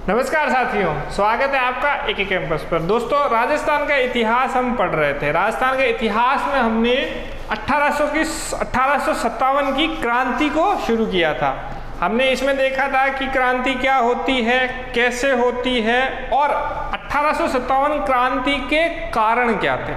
नमस्कार साथियों, स्वागत है आपका एक कैंपस पर। दोस्तों, राजस्थान का इतिहास हम पढ़ रहे थे। राजस्थान के इतिहास में हमने 1857 की क्रांति को शुरू किया था। हमने इसमें देखा था कि क्रांति क्या होती है, कैसे होती है और 1857 क्रांति के कारण क्या थे।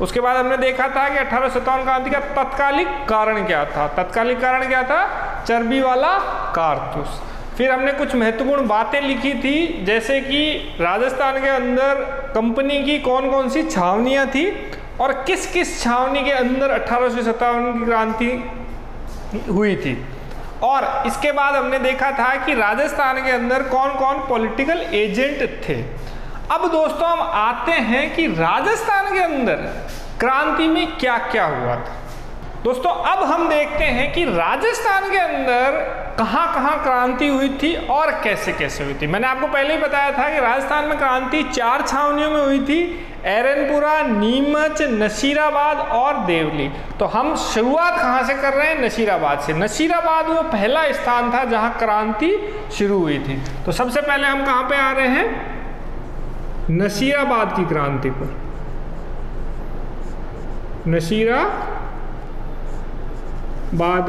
उसके बाद हमने देखा था कि 1857 क्रांति का तत्कालिक कारण क्या था। तत्कालिक कारण क्या था? चर्बी वाला कारतूस। फिर हमने कुछ महत्वपूर्ण बातें लिखी थी, जैसे कि राजस्थान के अंदर कंपनी की कौन कौन सी छावनियाँ थी और किस किस छावनी के अंदर 1857 की क्रांति हुई थी। और इसके बाद हमने देखा था कि राजस्थान के अंदर कौन कौन पॉलिटिकल एजेंट थे। अब दोस्तों हम आते हैं कि राजस्थान के अंदर क्रांति में क्या क्या हुआ था। दोस्तों अब हम देखते हैं कि राजस्थान के अंदर कहाँ कहाँ क्रांति हुई थी और कैसे कैसे हुई थी। मैंने आपको पहले ही बताया था कि राजस्थान में क्रांति 4 छावनियों में हुई थी: एरनपुरा, नीमच, नसीराबाद और देवली। तो हम शुरुआत कहाँ से कर रहे हैं? नसीराबाद से। नसीराबाद वो पहला स्थान था जहाँ क्रांति शुरू हुई थी। तो सबसे पहले हम कहाँ पे आ रहे हैं? नसीराबाद की क्रांति पर। नसीराबाद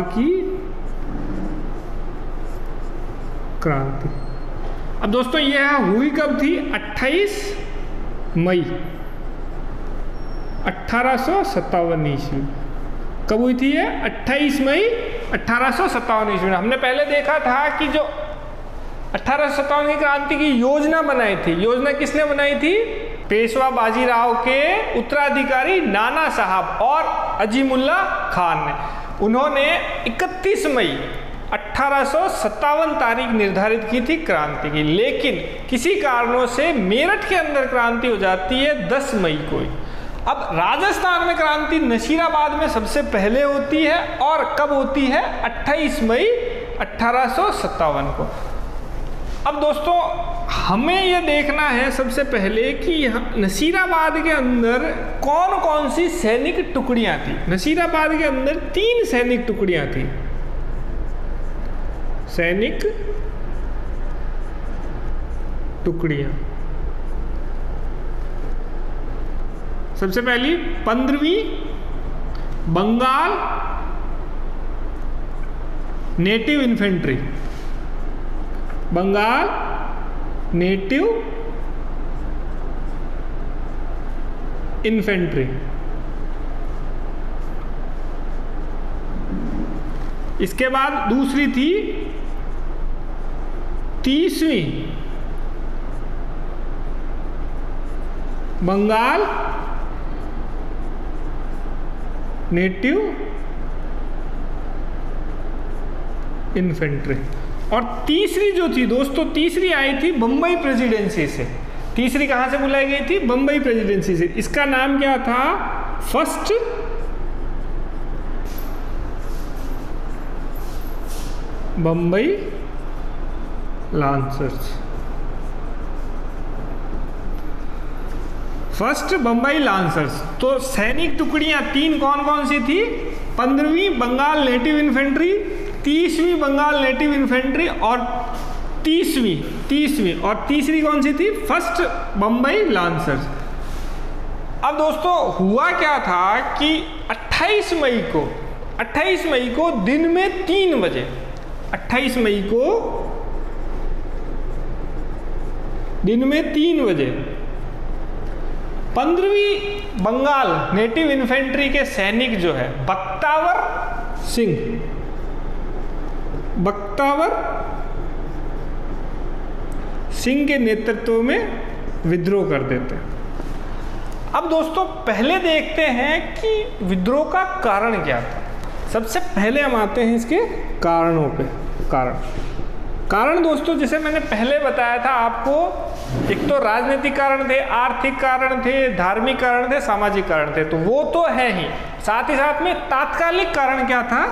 की क्रांति। अब दोस्तों यह हुई कब थी? 28 मई 1857 ईस्वी। कब हुई थी ये? 28 मई 1857 ईस्वी। हमने पहले देखा था कि जो 1857 की क्रांति की योजना बनाई थी, योजना किसने बनाई थी? पेशवा बाजीराव के उत्तराधिकारी नाना साहब और अजीमुल्ला खान ने। उन्होंने 31 मई 1857 तारीख निर्धारित की थी क्रांति की, लेकिन किसी कारणों से मेरठ के अंदर क्रांति हो जाती है 10 मई को। अब राजस्थान में क्रांति नसीराबाद में सबसे पहले होती है और कब होती है? 28 मई 1857 को। अब दोस्तों हमें यह देखना है सबसे पहले कि नसीराबाद के अंदर कौन कौन सी सैनिक टुकड़ियां थी। नसीराबाद के अंदर 3 सैनिक टुकड़ियां थी। सैनिक टुकड़ियां। सबसे पहली 15वीं Bengal native infantry. Bengal native infantry. इसके बाद दूसरी थी 30वीं बंगाल नेटिव इन्फेंट्री। और तीसरी जो थी दोस्तों, तीसरी आई थी बम्बई प्रेसिडेंसी से। तीसरी कहां से बुलाई गई थी? बम्बई प्रेसिडेंसी से। इसका नाम क्या था? First Bombay lancers. First Bombay lancers. तो सैनिक टुकड़ियां 3 कौन कौन सी थी? 15वीं बंगाल नेटिव इन्फेंट्री, 30वीं बंगाल नेटिव इन्फेंट्री और 30वीं और तीसरी कौन सी थी? First Bombay lancers. अब दोस्तों हुआ क्या था कि 28 मई को दिन में 3 बजे 28 मई को दिन में 3 बजे 15वीं बंगाल नेटिव इन्फेंट्री के सैनिक जो है बख्तावर सिंह के नेतृत्व में विद्रोह कर देते हैं। अब दोस्तों पहले देखते हैं कि विद्रोह का कारण क्या था। सबसे पहले हम आते हैं इसके कारणों पे। कारण दोस्तों जैसे मैंने पहले बताया था आपको, एक तो राजनीतिक कारण थे, आर्थिक कारण थे, धार्मिक कारण थे, सामाजिक कारण थे, तो वो तो है ही। साथ ही साथ में तात्कालिक कारण क्या था?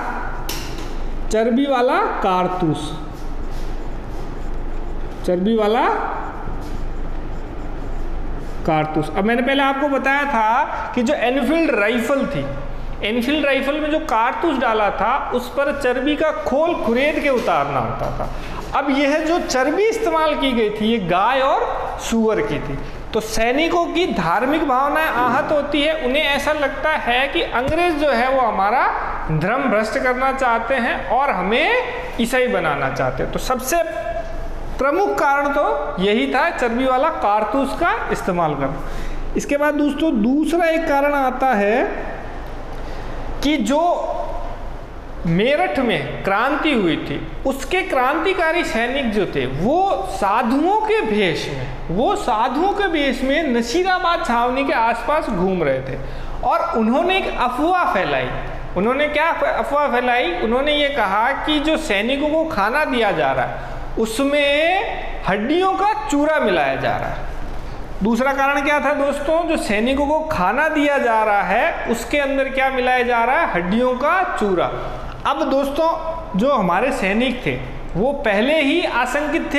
चर्बी वाला कारतूस। चर्बी वाला कारतूस। अब मैंने पहले आपको बताया था कि जो एनफील्ड राइफल थी, एनफील्ड राइफल में जो कारतूस डाला था उस पर चर्बी का खोल खुरेद के उतारना होता था। अब यह जो चर्बी इस्तेमाल की गई थी ये गाय और सूअर की थी। तो सैनिकों की धार्मिक भावनाएं आहत होती है, उन्हें ऐसा लगता है कि अंग्रेज जो है वो हमारा धर्म भ्रष्ट करना चाहते हैं और हमें ईसाई बनाना चाहते हैं। तो सबसे प्रमुख कारण तो यही था, चर्बी वाला कारतूस का इस्तेमाल करना। इसके बाद दोस्तों दूसरा एक कारण आता है कि जो मेरठ में क्रांति हुई थी उसके क्रांतिकारी सैनिक जो थे वो साधुओं के भेष में नशीराबाद छावनी के आसपास घूम रहे थे और उन्होंने एक अफवाह फैलाई। उन्होंने क्या अफवाह फैलाई? उन्होंने ये कहा कि जो सैनिकों को खाना दिया जा रहा है उसमें हड्डियों का चूरा मिलाया जा रहा है। दूसरा कारण क्या था दोस्तों? जो सैनिकों को खाना दिया जा रहा है उसके अंदर क्या मिलाया जा रहा है? हड्डियों का चूरा। अब दोस्तों जो हमारे सैनिक थे वो पहले ही आतंकित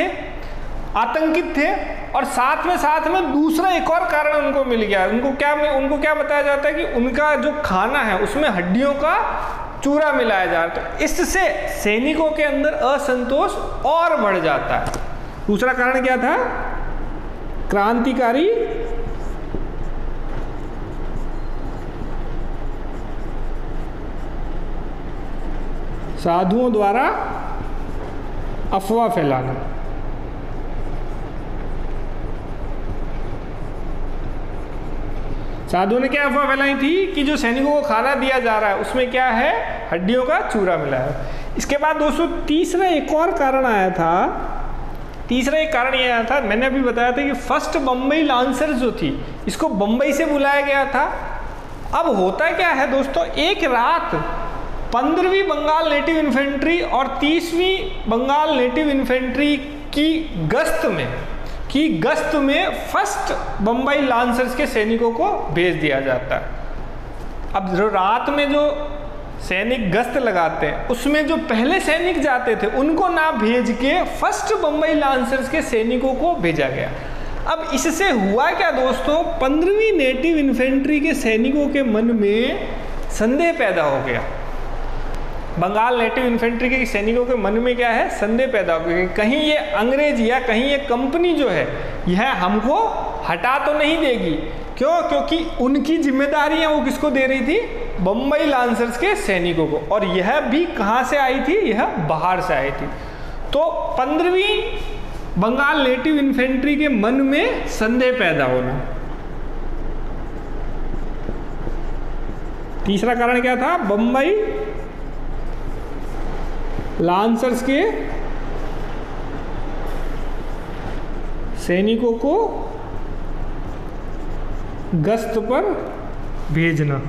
थे और साथ में दूसरा एक और कारण उनको मिल गया। उनको क्या बताया जाता है कि उनका जो खाना है उसमें हड्डियों का चूरा मिलाया जा रहा है। तो इससे सैनिकों के अंदर असंतोष और बढ़ जाता है। दूसरा कारण क्या था? क्रांतिकारी साधुओं द्वारा अफवाह फैलाना। साधुओं ने क्या अफवाह फैलाई थी कि जो सैनिकों को खाना दिया जा रहा है उसमें क्या है? हड्डियों का चूरा मिला है। इसके बाद दोस्तों तीसरा एक और कारण आया था। तीसरा एक कारण यह आया था, मैंने अभी बताया था कि फर्स्ट बम्बई लांसर जो थी इसको बम्बई से बुलाया गया था। अब होता क्या है दोस्तों, एक रात 15वीं बंगाल नेटिव इन्फेंट्री और 30वीं बंगाल नेटिव इन्फेंट्री की गश्त में फर्स्ट बम्बई लांसर्स के सैनिकों को भेज दिया जाता है। अब जो रात में जो सैनिक गश्त लगाते हैं उसमें जो पहले सैनिक जाते थे उनको ना भेज के फर्स्ट बम्बई लांसर्स के सैनिकों को भेजा गया। अब इससे हुआ क्या दोस्तों, 15वीं नेटिव इन्फेंट्री के सैनिकों के मन में संदेह पैदा हो गया। बंगाल नेटिव इन्फेंट्री के सैनिकों के मन में क्या है? संदेह पैदा हो गया कि कहीं ये अंग्रेज या कहीं ये कंपनी जो है यह हमको हटा तो नहीं देगी। क्यों? क्योंकि उनकी जिम्मेदारियां वो किसको दे रही थी? बम्बई लांसर्स के सैनिकों को। और यह भी कहाँ से आई थी? यह बाहर से आई थी। तो 15वीं बंगाल नेटिव इन्फेंट्री के मन में संदेह पैदा होना। तीसरा कारण क्या था? बम्बई लांसर्स के सैनिकों को गश्त पर भेजना।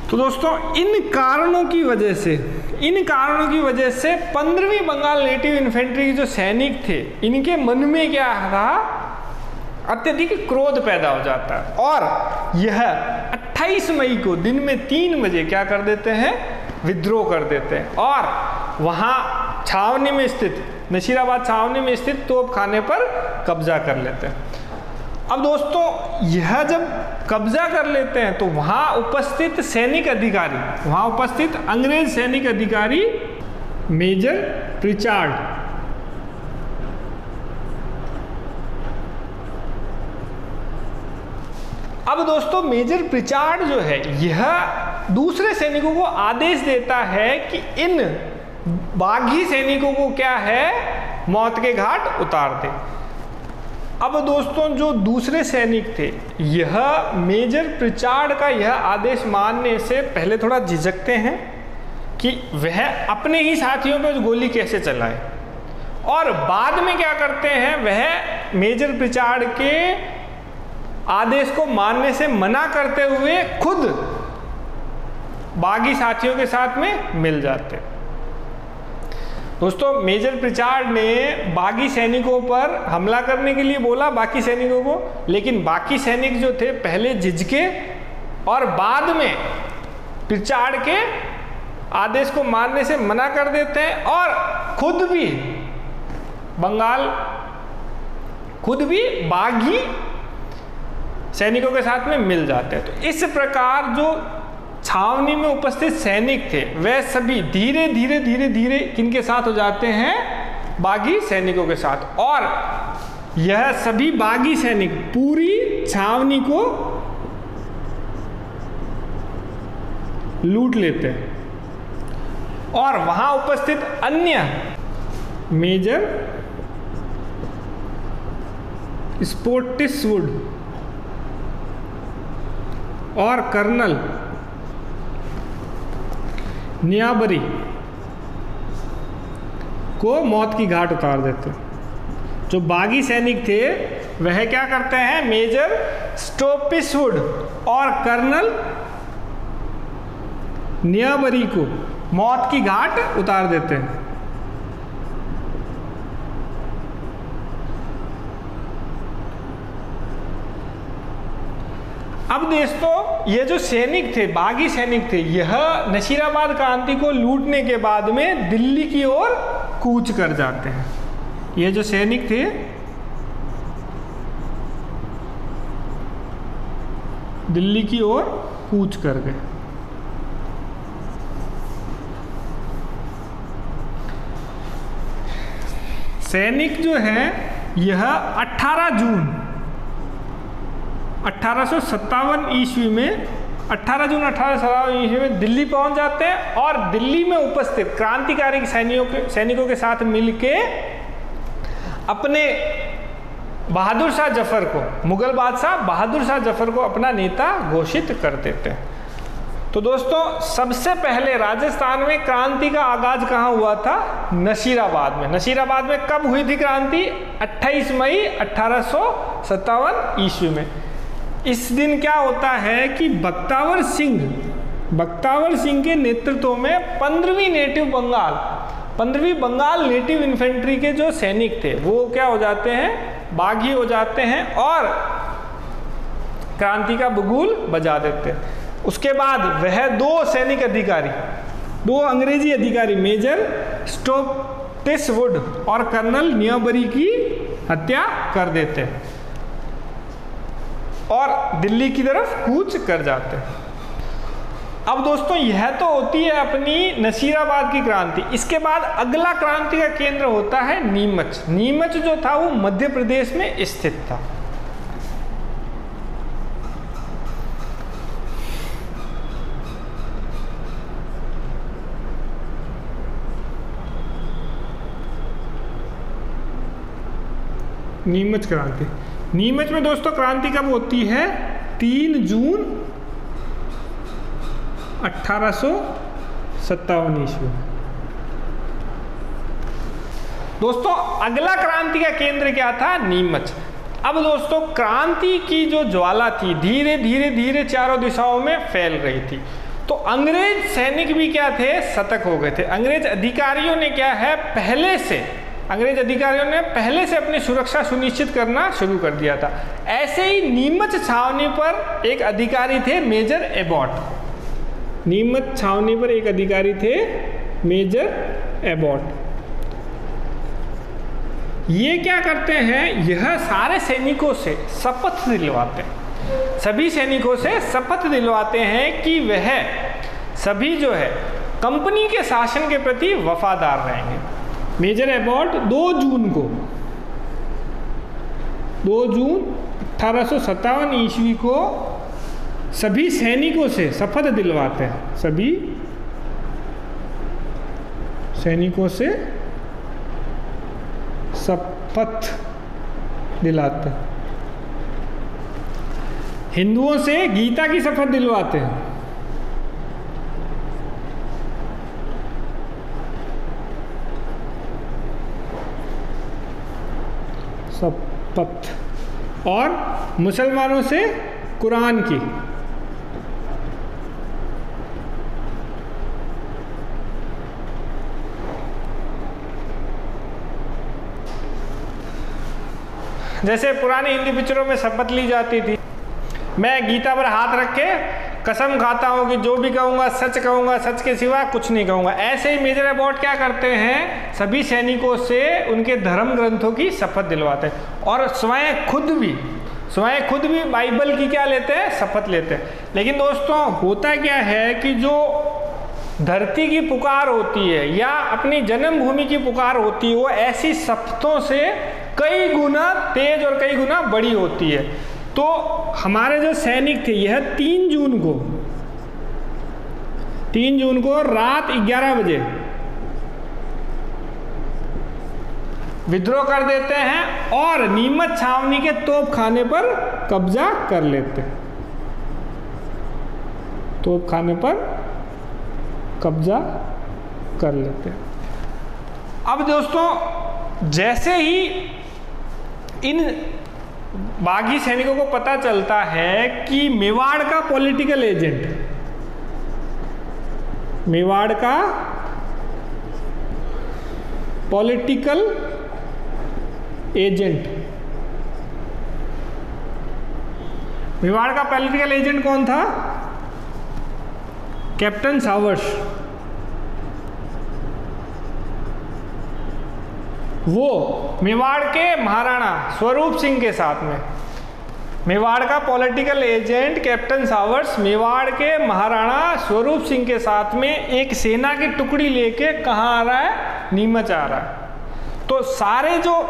तो दोस्तों इन कारणों की वजह से 15वीं बंगाल नेटिव इन्फेंट्री के जो सैनिक थे इनके मन में क्या था? अत्यधिक क्रोध पैदा हो जाता है और यह 28 मई को दिन में 3 बजे क्या कर देते हैं? विद्रोह कर देते हैं और वहाँ छावनी में स्थित नशीराबाद छावनी में स्थित तोपखाने पर कब्जा कर लेते हैं। अब दोस्तों यह जब कब्जा कर लेते हैं तो वहाँ उपस्थित अंग्रेज सैनिक अधिकारी मेजर प्रिचार्ड अब दोस्तों मेजर प्रिचार्ड जो है यह दूसरे सैनिकों को आदेश देता है कि इन बागी सैनिकों को क्या है? मौत के घाट उतार दे। अब दोस्तों जो दूसरे सैनिक थे यह मेजर प्रिचार्ड का यह आदेश मानने से पहले थोड़ा झिझकते हैं कि वह अपने ही साथियों पर गोली कैसे चलाए, और बाद में क्या करते हैं? वह मेजर प्रिचार्ड के आदेश को मानने से मना करते हुए खुद बागी साथियों के साथ में मिल जाते। दोस्तों मेजर प्रिचार्ड ने बागी सैनिकों पर हमला करने के लिए बोला बाकी सैनिकों को, लेकिन बाकी सैनिक जो थे पहले झिझके और बाद में प्रिचार्ड के आदेश को मानने से मना कर देते हैं और खुद भी बागी सैनिकों के साथ में मिल जाते हैं। तो इस प्रकार जो छावनी में उपस्थित सैनिक थे वह सभी धीरे धीरे धीरे धीरे किनके साथ हो जाते हैं, बागी सैनिकों के साथ। और यह सभी बागी सैनिक पूरी छावनी को लूट लेते हैं और वहां उपस्थित अन्य मेजर स्पोर्टिसवुड और कर्नल नियाबरी को मौत की घाट उतार देते। जो बागी सैनिक थे वह क्या करते हैं, मेजर स्टोपिसवुड और कर्नल नियाबरी को मौत की घाट उतार देते हैं। अब दोस्तों ये जो सैनिक थे, बागी सैनिक थे, यह नशीराबाद क्रांति को लूटने के बाद में दिल्ली की ओर कूच कर जाते हैं। ये जो सैनिक थे दिल्ली की ओर कूच कर गए। सैनिक जो है यह 18 जून 1857 ईस्वी में 18 जून 1857 ईस्वी में दिल्ली पहुंच जाते हैं और दिल्ली में उपस्थित क्रांतिकारी सैनिकों के साथ मिलके अपने बहादुर शाह जफर को, मुगल बादशाह बहादुर शाह जफर को अपना नेता घोषित कर देते हैं। तो दोस्तों सबसे पहले राजस्थान में क्रांति का आगाज कहाँ हुआ था, नशीराबाद में। नशीराबाद में कब हुई थी क्रांति, 28 मई 1857 ईस्वी में। इस दिन क्या होता है कि बख्तावर सिंह के नेतृत्व में 15वीं बंगाल नेटिव इन्फेंट्री के जो सैनिक थे वो क्या हो जाते हैं, बागी हो जाते हैं और क्रांति का बगुल बजा देते हैं। उसके बाद वह दो अंग्रेजी अधिकारी मेजर स्टोपिसवुड और कर्नल नियाबरी की हत्या कर देते हैं और दिल्ली की तरफ कूच कर जाते हैं। अब दोस्तों यह तो होती है अपनी नशीराबाद की क्रांति। इसके बाद अगला क्रांति का केंद्र होता है नीमच। नीमच जो था वो मध्य प्रदेश में स्थित था। नीमच क्रांति, नीमच में दोस्तों क्रांति कब होती है, 3 जून 1857 ईस्वी। दोस्तों अगला क्रांति का केंद्र क्या था, नीमच। अब दोस्तों क्रांति की जो ज्वाला थी धीरे धीरे धीरे चारों दिशाओं में फैल रही थी। तो अंग्रेज सैनिक भी क्या थे, सतर्क हो गए थे। अंग्रेज अधिकारियों ने पहले से अपनी सुरक्षा सुनिश्चित करना शुरू कर दिया था। ऐसे ही नीमच छावनी पर एक अधिकारी थे मेजर एबॉट। नीमच छावनी पर एक अधिकारी थे मेजर एबॉट। ये क्या करते हैं, यह सारे सैनिकों से शपथ दिलवाते हैं, सभी सैनिकों से शपथ दिलवाते हैं कि वह सभी जो है कंपनी के शासन के प्रति वफादार रहेंगे। मेजर एबॉट 2 जून 1857 ईस्वी को सभी सैनिकों से शपथ दिलवाते हैं, सभी सैनिकों से शपथ दिलाते हैं। हिंदुओं से गीता की शपथ दिलवाते हैं। शपथ, और मुसलमानों से कुरान की। जैसे पुरानी हिंदी पिक्चरों में शपथ ली जाती थी, मैं गीता पर हाथ रख के कसम खाता हूँ कि जो भी कहूँगा सच कहूँगा, सच के सिवा कुछ नहीं कहूँगा। ऐसे ही मेजर एबॉट क्या करते हैं, सभी सैनिकों से उनके धर्म ग्रंथों की शपथ दिलवाते हैं और स्वयं खुद भी स्वयं खुद भी बाइबल की क्या लेते हैं, शपथ लेते हैं। लेकिन दोस्तों होता क्या है कि जो धरती की पुकार होती है या अपनी जन्मभूमि की पुकार होती है, वो ऐसी शपथों से कई गुना तेज और कई गुना बड़ी होती है। तो हमारे जो सैनिक थे, यह 3 जून को रात 11 बजे विद्रोह कर देते हैं और नीमच छावनी के तोपखाने पर कब्जा कर लेते हैं। तोपखाने पर कब्जा कर लेते हैं। अब दोस्तों जैसे ही इन बागी सैनिकों को पता चलता है कि मेवाड़ का पॉलिटिकल एजेंट कौन था? Captain showers. वो मेवाड़ के महाराणा स्वरूप सिंह के साथ में, मेवाड़ का political agent captain showers Mewar के महाराणा स्वरूप सिंह के साथ में एक सेना की टुकड़ी लेके कहाँ आ रहा है? नीमच आ रहा है। तो सारे जो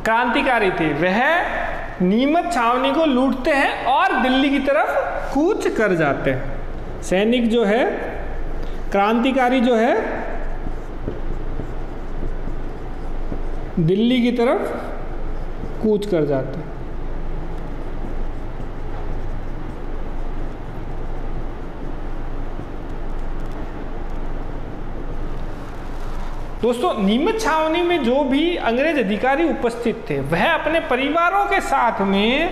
क्रांतिकारी थे वह नीमच छावनी को लूटते हैं और दिल्ली की तरफ कूच कर जाते हैं। सैनिक जो है, क्रांतिकारी जो है, दिल्ली की तरफ कूच कर जाते हैं। दोस्तों नीमच छावनी में जो भी अंग्रेज अधिकारी उपस्थित थे वह अपने परिवारों के साथ में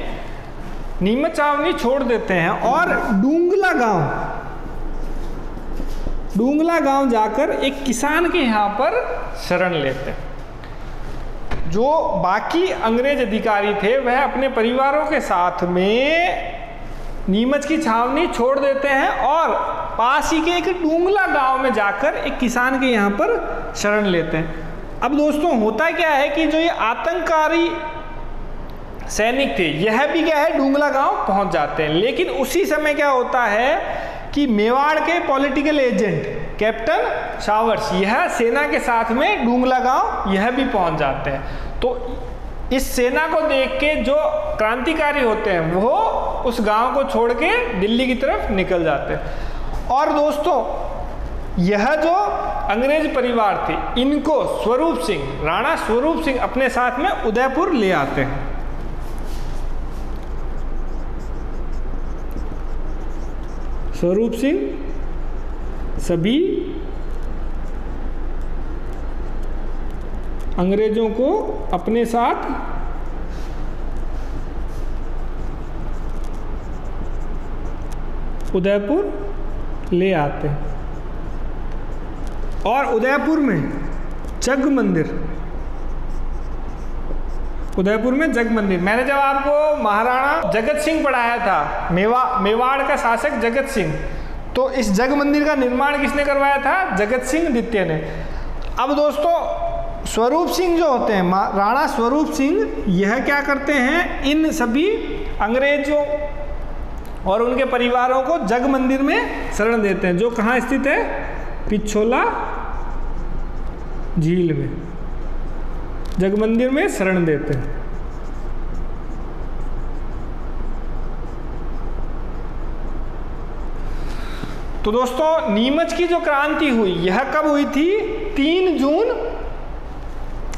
नीमच छावनी छोड़ देते हैं और डूंगला गांव जाकर एक किसान के यहाँ पर शरण लेते हैं। जो बाकी अंग्रेज अधिकारी थे वह अपने परिवारों के साथ में नीमच की छावनी छोड़ देते हैं और पास ही के एक डूंगला गांव में जाकर एक किसान के यहाँ पर शरण लेते हैं। अब दोस्तों होता क्या है कि जो ये आतंककारी सैनिक थे यह भी क्या है, डूंगला गांव पहुंच जाते हैं। लेकिन उसी समय क्या होता है कि मेवाड़ के पॉलिटिकल एजेंट कैप्टन सावर्स यह सेना के साथ में डूंगला गांव यह भी पहुंच जाते हैं। तो इस सेना को देख के जो क्रांतिकारी होते हैं वो उस गांव को छोड़ के दिल्ली की तरफ निकल जाते हैं। और दोस्तों यह जो अंग्रेज परिवार थे इनको स्वरूप सिंह, राणा स्वरूप सिंह अपने साथ में उदयपुर ले आते हैं। स्वरूप सिंह सभी अंग्रेजों को अपने साथ उदयपुर ले आते हैं और उदयपुर में जग मंदिर, मैंने जब आपको महाराणा जगत सिंह पढ़ाया था, मेवाड़ का शासक जगत सिंह, तो इस जग मंदिर का निर्माण किसने करवाया था? जगत सिंह द्वितीय ने। अब दोस्तों स्वरूप सिंह जो होते हैं, राणा स्वरूप सिंह, यह क्या करते हैं, इन सभी अंग्रेजों और उनके परिवारों को जग मंदिर में शरण देते हैं, जो कहाँ स्थित है? पिछोला झील में जग मंदिर में शरण देते हैं। तो दोस्तों नीमच की जो क्रांति हुई यह कब हुई थी? 3 जून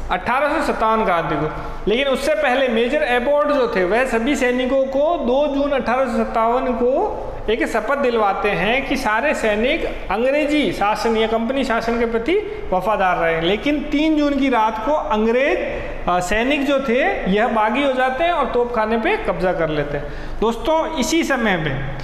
1857 क्रांति को। लेकिन उससे पहले मेजर एबॉर्ड जो थे वह सभी सैनिकों को 2 जून 1857 को एक शपथ दिलवाते हैं कि सारे सैनिक अंग्रेजी शासन या कंपनी शासन के प्रति वफादार रहे। लेकिन 3 जून की रात को अंग्रेज सैनिक जो थे यह बागी हो जाते हैं और तोपखाने पे कब्जा कर लेते हैं। दोस्तों इसी समय में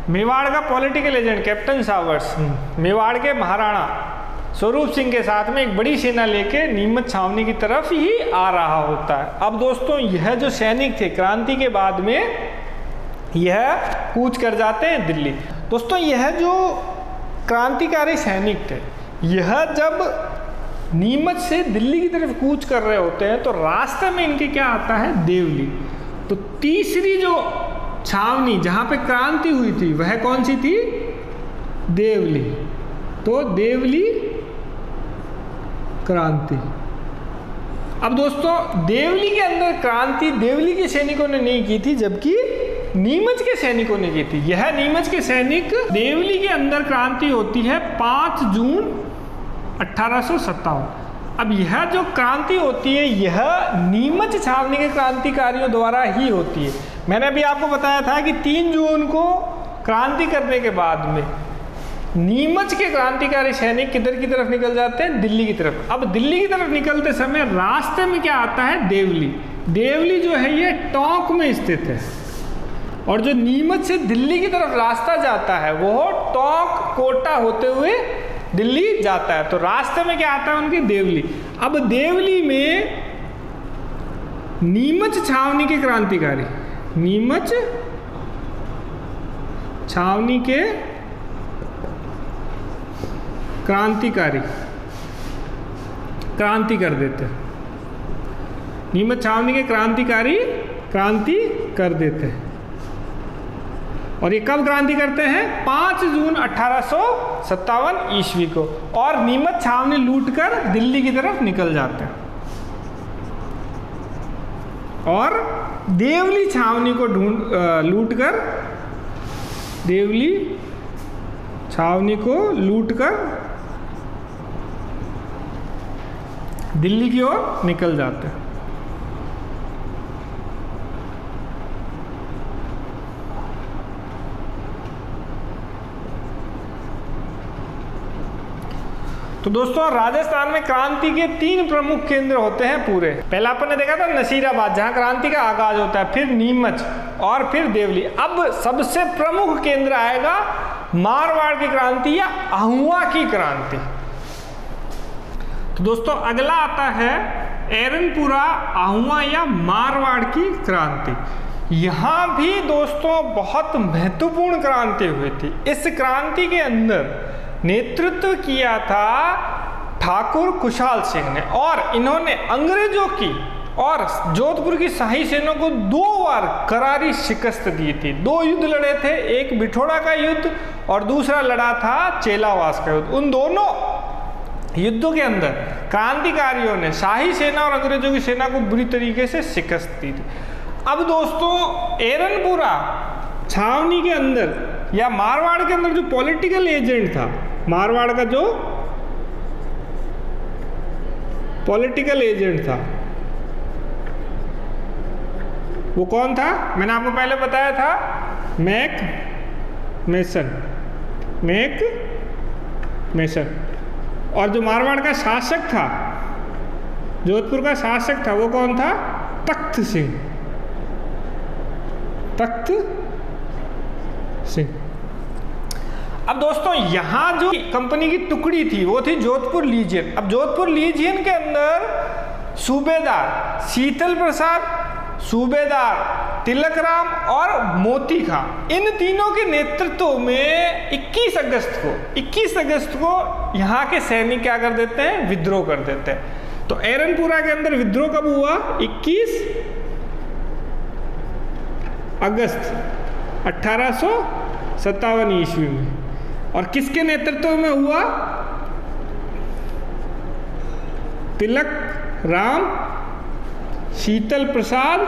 मेवाड़ का political agent captain showers Mewar के महाराणा स्वरूप सिंह के साथ में एक बड़ी सेना लेके नीमच छावनी की तरफ ही आ रहा होता है। अब दोस्तों यह जो सैनिक थे क्रांति के बाद में यह कूच कर जाते हैं दिल्ली। दोस्तों यह जो क्रांतिकारी सैनिक थे यह जब नीमच से दिल्ली की तरफ कूच कर रहे होते हैं तो रास्ते में इनके क्या आता है? देवली। तो तीसरी जो छावनी जहां पे क्रांति हुई थी वह कौन सी थी? देवली। तो देवली क्रांति। अब दोस्तों देवली के अंदर क्रांति देवली के सैनिकों ने नहीं की थी, जबकि नीमच के सैनिकों ने की थी। यह नीमच के सैनिक, देवली के अंदर क्रांति होती है 5 जून 1857। अब यह जो क्रांति होती है यह नीमच छावनी के क्रांतिकारियों द्वारा ही होती है। मैंने अभी आपको बताया था कि 3 जून को क्रांति करने के बाद में नीमच के क्रांतिकारी सैनिक किधर की तरफ निकल जाते हैं? दिल्ली की तरफ। अब दिल्ली की तरफ निकलते समय रास्ते में क्या आता है? देवली। देवली जो है ये टोंक में स्थित है, और जो नीमच से दिल्ली की तरफ रास्ता जाता है वो टोंक कोटा होते हुए दिल्ली जाता है। तो रास्ते में क्या आता है उनकी? देवली। अब देवली में नीमच छावनी के क्रांतिकारी, नीमच छावनी के क्रांतिकारी क्रांति कर देते हैं। नीमच छावनी के क्रांतिकारी क्रांति कर देते हैं। और ये कब क्रांति करते हैं? 5 जून 1857 ईस्वी को। और नीमच छावनी लूटकर दिल्ली की तरफ निकल जाते हैं और देवली छावनी को लूटकर, देवली छावनी को लूटकर दिल्ली की ओर निकल जाते हैं। तो दोस्तों राजस्थान में क्रांति के 3 प्रमुख केंद्र होते हैं पूरे। पहला अपन ने देखा था नसीराबाद, जहां क्रांति का आगाज होता है, फिर नीमच और फिर देवली। अब सबसे प्रमुख केंद्र आएगा मारवाड़ की क्रांति या अहुआ की क्रांति। तो दोस्तों अगला आता है एरनपुरा अहुआ या मारवाड़ की क्रांति। यहां भी दोस्तों बहुत महत्वपूर्ण क्रांति हुई थी। इस क्रांति के अंदर नेतृत्व किया था ठाकुर खुशहाल सिंह ने, और इन्होंने अंग्रेजों की और जोधपुर की शाही सेना को 2 बार करारी शिकस्त दी थी। 2 युद्ध लड़े थे, एक बिठोड़ा का युद्ध और दूसरा लड़ा था चेलावास का युद्ध। उन दोनों युद्धों के अंदर क्रांतिकारियों ने शाही सेना और अंग्रेजों की सेना को बुरी तरीके से शिकस्त दी थी। अब दोस्तों एरनपुरा छावनी के अंदर या मारवाड़ के अंदर जो पॉलिटिकल एजेंट था, मारवाड़ का जो पॉलिटिकल एजेंट था वो कौन था? मैंने आपको पहले बताया था, मैक मेसन। और जो मारवाड़ का शासक था, जोधपुर का शासक था, वो कौन था? तख्त सिंह। अब दोस्तों यहां जो कंपनी की टुकड़ी थी वो थी जोधपुर लीजियन। अब जोधपुर लीजियन के अंदर सूबेदार शीतल प्रसाद, सूबेदार तिलक राम और मोती खां, इन तीनों के नेतृत्व में 21 अगस्त को यहाँ के सैनिक क्या कर देते हैं? विद्रोह कर देते हैं। तो एरनपुरा के अंदर विद्रोह कब हुआ? 21 अगस्त 1857 ईस्वी में। और किसके नेतृत्व में हुआ? तिलक राम, शीतल प्रसाद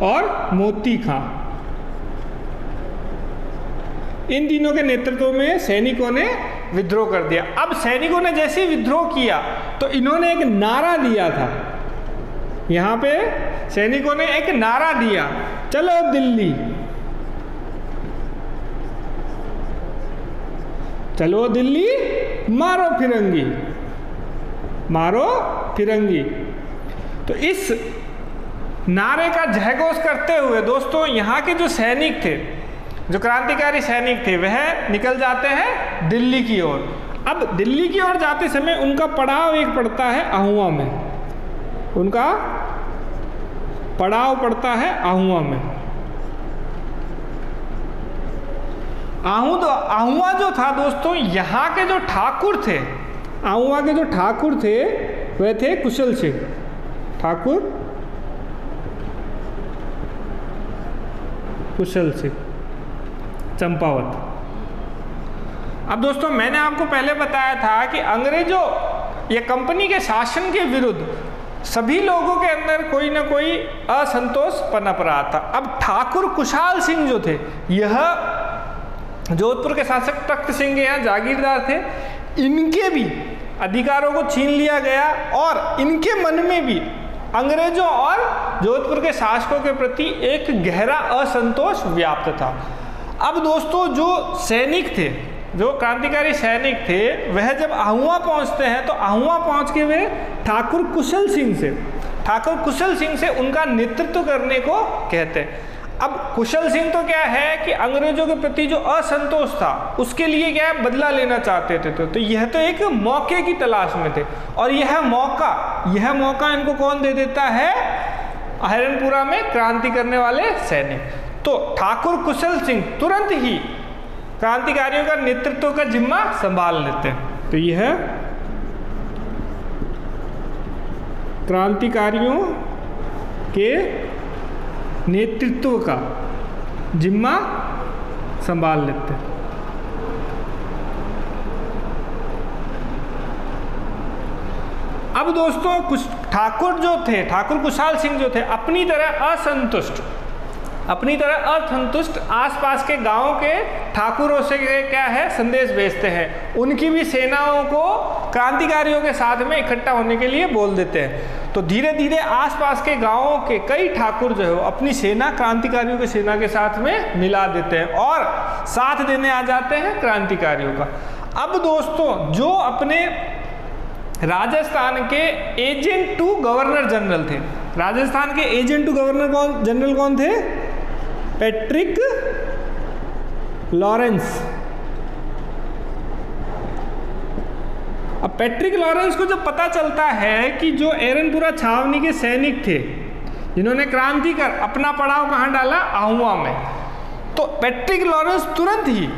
और मोती खां, इन तीनों के नेतृत्व में सैनिकों ने विद्रोह कर दिया। अब सैनिकों ने जैसे ही विद्रोह किया तो इन्होंने एक नारा दिया था। यहां पे सैनिकों ने एक नारा दिया, चलो दिल्ली, चलो दिल्ली, मारो फिरंगी। तो इस नारे का जयघोष करते हुए दोस्तों यहाँ के जो सैनिक थे, जो क्रांतिकारी सैनिक थे, वह निकल जाते हैं दिल्ली की ओर। अब दिल्ली की ओर जाते समय उनका पड़ाव एक पड़ता है अहुआ में, उनका पड़ाव पड़ता है अहुआ में। अहुआ जो था दोस्तों, यहाँ के जो ठाकुर थे, अहुआ के जो ठाकुर थे वह थे कुशल सिंह। ठाकुर कुशल सिंह चंपावत। अब दोस्तों मैंने आपको पहले बताया था कि अंग्रेजों या कंपनी के शासन के विरुद्ध सभी लोगों के अंदर कोई ना कोई असंतोष पनप रहा था। अब ठाकुर कुशाल सिंह जो थे, यह जोधपुर के शासक तख्त सिंह के यहाँ जागीरदार थे। इनके भी अधिकारों को छीन लिया गया और इनके मन में भी अंग्रेजों और जोधपुर के शासकों के प्रति एक गहरा असंतोष व्याप्त था। अब दोस्तों जो सैनिक थे, जो क्रांतिकारी सैनिक थे, वह जब अहुआ पहुंचते हैं तो अहुआ पहुंच के वे ठाकुर कुशल सिंह से उनका नेतृत्व करने को कहते हैं। अब कुशल सिंह तो क्या है कि अंग्रेजों के प्रति जो असंतोष था उसके लिए क्या है, बदला लेना चाहते थे। तो यह तो एक मौके की तलाश में थे और यह मौका इनको कौन दे देता है, अहिरनपुरा में क्रांति करने वाले सैनिक। तो ठाकुर कुशल सिंह तुरंत ही क्रांतिकारियों का नेतृत्व का जिम्मा संभाल लेते हैं। तो यह क्रांतिकारियों के नेतृत्व का जिम्मा संभाल लेते हैं। अब दोस्तों कुछ ठाकुर जो थे, ठाकुर कुशाल सिंह जो थे, अपनी तरह असंतुष्ट आसपास के गांवों के ठाकुरों से क्या है, संदेश भेजते हैं। उनकी भी सेनाओं को क्रांतिकारियों के साथ में इकट्ठा होने के लिए बोल देते हैं। तो धीरे धीरे आसपास के गांवों के कई ठाकुर जो है अपनी सेना क्रांतिकारियों की सेना के साथ में मिला देते हैं और साथ देने आ जाते हैं क्रांतिकारियों का। अब दोस्तों जो अपने राजस्थान के एजेंट टू गवर्नर जनरल थे, राजस्थान के एजेंट टू गवर्नर जनरल कौन थे, पैट्रिक लॉरेंस। अब पैट्रिक लॉरेंस को जब पता चलता है कि जो अहिरनपुरा छावनी के सैनिक थे जिन्होंने क्रांति कर अपना पड़ाव कहाँ डाला, अहुआ में, तो पैट्रिक लॉरेंस तुरंत ही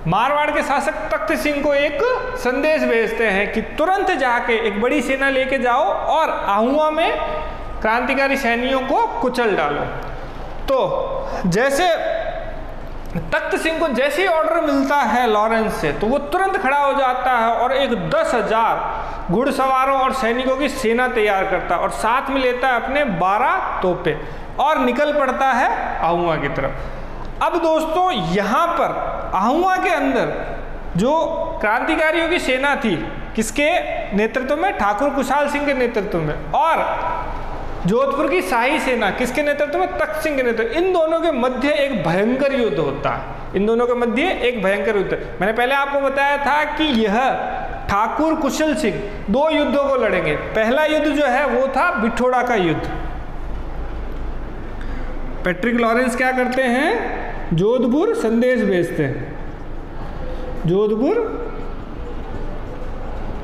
मारवाड़ के शासक तख्त सिंह को एक संदेश भेजते हैं कि तुरंत जाके एक बड़ी सेना लेके जाओ और अहुआ में क्रांतिकारी सैनिकों को कुचल डालो। तो जैसे तख्त सिंह को जैसे ही ऑर्डर मिलता है लॉरेंस से, तो वो तुरंत खड़ा हो जाता है और एक 10,000 घुड़सवारों और सैनिकों की सेना तैयार करता है और साथ में लेता है अपने 12 तोपे और निकल पड़ता है अहुआ की तरफ। अब दोस्तों यहाँ पर अहुआ के अंदर जो क्रांतिकारियों की सेना थी, किसके नेतृत्व में, ठाकुर कुशाल सिंह के नेतृत्व में, और जोधपुर की शाही सेना किसके नेतृत्व में, तख्त सिंह के नेतृत्व। इन दोनों के मध्य एक भयंकर युद्ध होता है, मैंने पहले आपको बताया था कि यह ठाकुर कुशल सिंह 2 युद्धों को लड़ेंगे। पहला युद्ध जो है वो था बिठोड़ा का युद्ध। पैट्रिक लॉरेंस क्या करते हैं, जोधपुर संदेश भेजते हैं, जोधपुर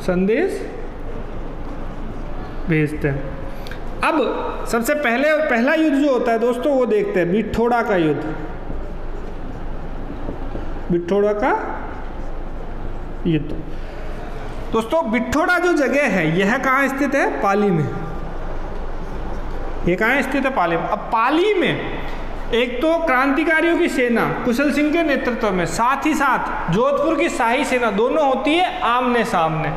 संदेश भेजते हैं। अब सबसे पहला युद्ध जो होता है दोस्तों वो देखते हैं, बिठोड़ा का युद्ध। बिठोड़ा का युद्ध दोस्तों, बिठोड़ा जो जगह है यह कहाँ स्थित है, पाली में। ये कहाँ स्थित है, पाली में। अब पाली में एक तो क्रांतिकारियों की सेना कुशल सिंह के नेतृत्व में, साथ ही साथ जोधपुर की शाही सेना, दोनों होती है आमने सामने।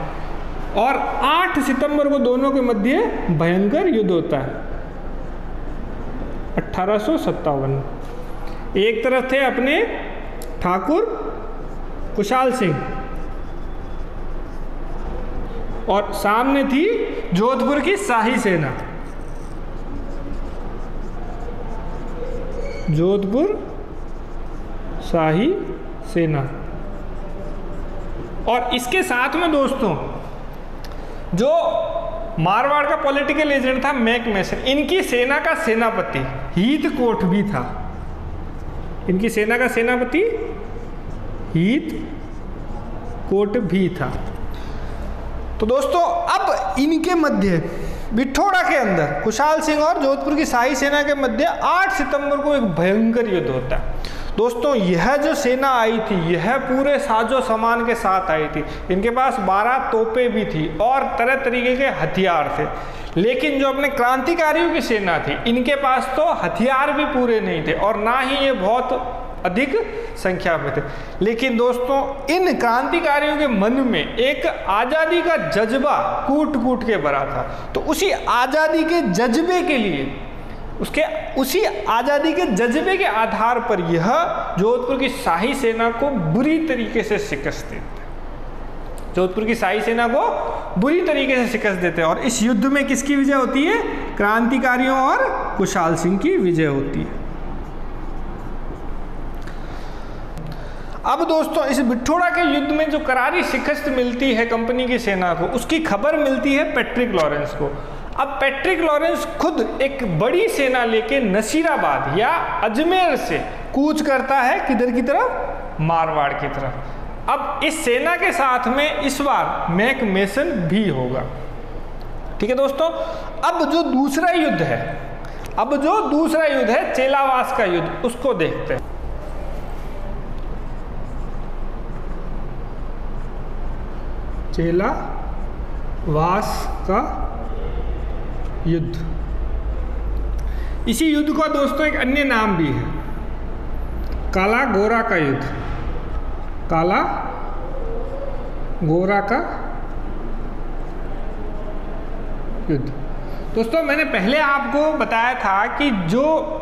और 8 सितंबर को दोनों के मध्य भयंकर युद्ध होता है 1857। एक तरफ थे अपने ठाकुर कुशाल सिंह और सामने थी जोधपुर की शाही सेना, जोधपुर शाही सेना। और इसके साथ में दोस्तों जो मारवाड़ का पॉलिटिकल एजेंट था मैकमेसन, इनकी सेना का सेनापति हीथकोट भी था। इनकी सेना का सेनापति हीथकोट भी था। तो दोस्तों अब इनके मध्य बिठोड़ा के अंदर कुशाल सिंह और जोधपुर की शाही सेना के मध्य 8 सितंबर को एक भयंकर युद्ध होता है। दोस्तों यह जो सेना आई थी यह पूरे साजो सामान के साथ आई थी। इनके पास 12 तोपें भी थी और तरह तरीके के हथियार थे। लेकिन जो अपने क्रांतिकारियों की सेना थी, इनके पास तो हथियार भी पूरे नहीं थे और ना ही ये बहुत अधिक संख्या में थे। लेकिन दोस्तों इन क्रांतिकारियों के मन में एक आज़ादी का जज्बा कूट कूट के भरा था। तो उसी आज़ादी के जज्बे के लिए, उसी आज़ादी के जज्बे के आधार पर यह जोधपुर की शाही सेना को बुरी तरीके से शिकस्त देते हैं। जोधपुर की शाही सेना को बुरी तरीके से शिकस्त देते हैं और इस युद्ध में किसकी विजय होती है? क्रांतिकारियों और कुशाल सिंह की विजय होती है। अब दोस्तों इस बिठोड़ा के युद्ध में जो करारी शिकस्त मिलती है कंपनी की सेना को, उसकी खबर मिलती है पैट्रिक लॉरेंस को। अब पैट्रिक लॉरेंस खुद एक बड़ी सेना लेके नसीराबाद या अजमेर से कूच करता है, किधर की तरफ? मारवाड़ की तरफ। अब इस सेना के साथ में इस बार मैक मेसन भी होगा। ठीक है दोस्तों, अब जो दूसरा युद्ध है, चेलावास का युद्ध, उसको देखते हैं। चेलावास का युद्ध, इसी युद्ध का दोस्तों एक अन्य नाम भी है, काला गोरा का युद्ध। काला गोरा का युद्ध। दोस्तों मैंने पहले आपको बताया था कि जो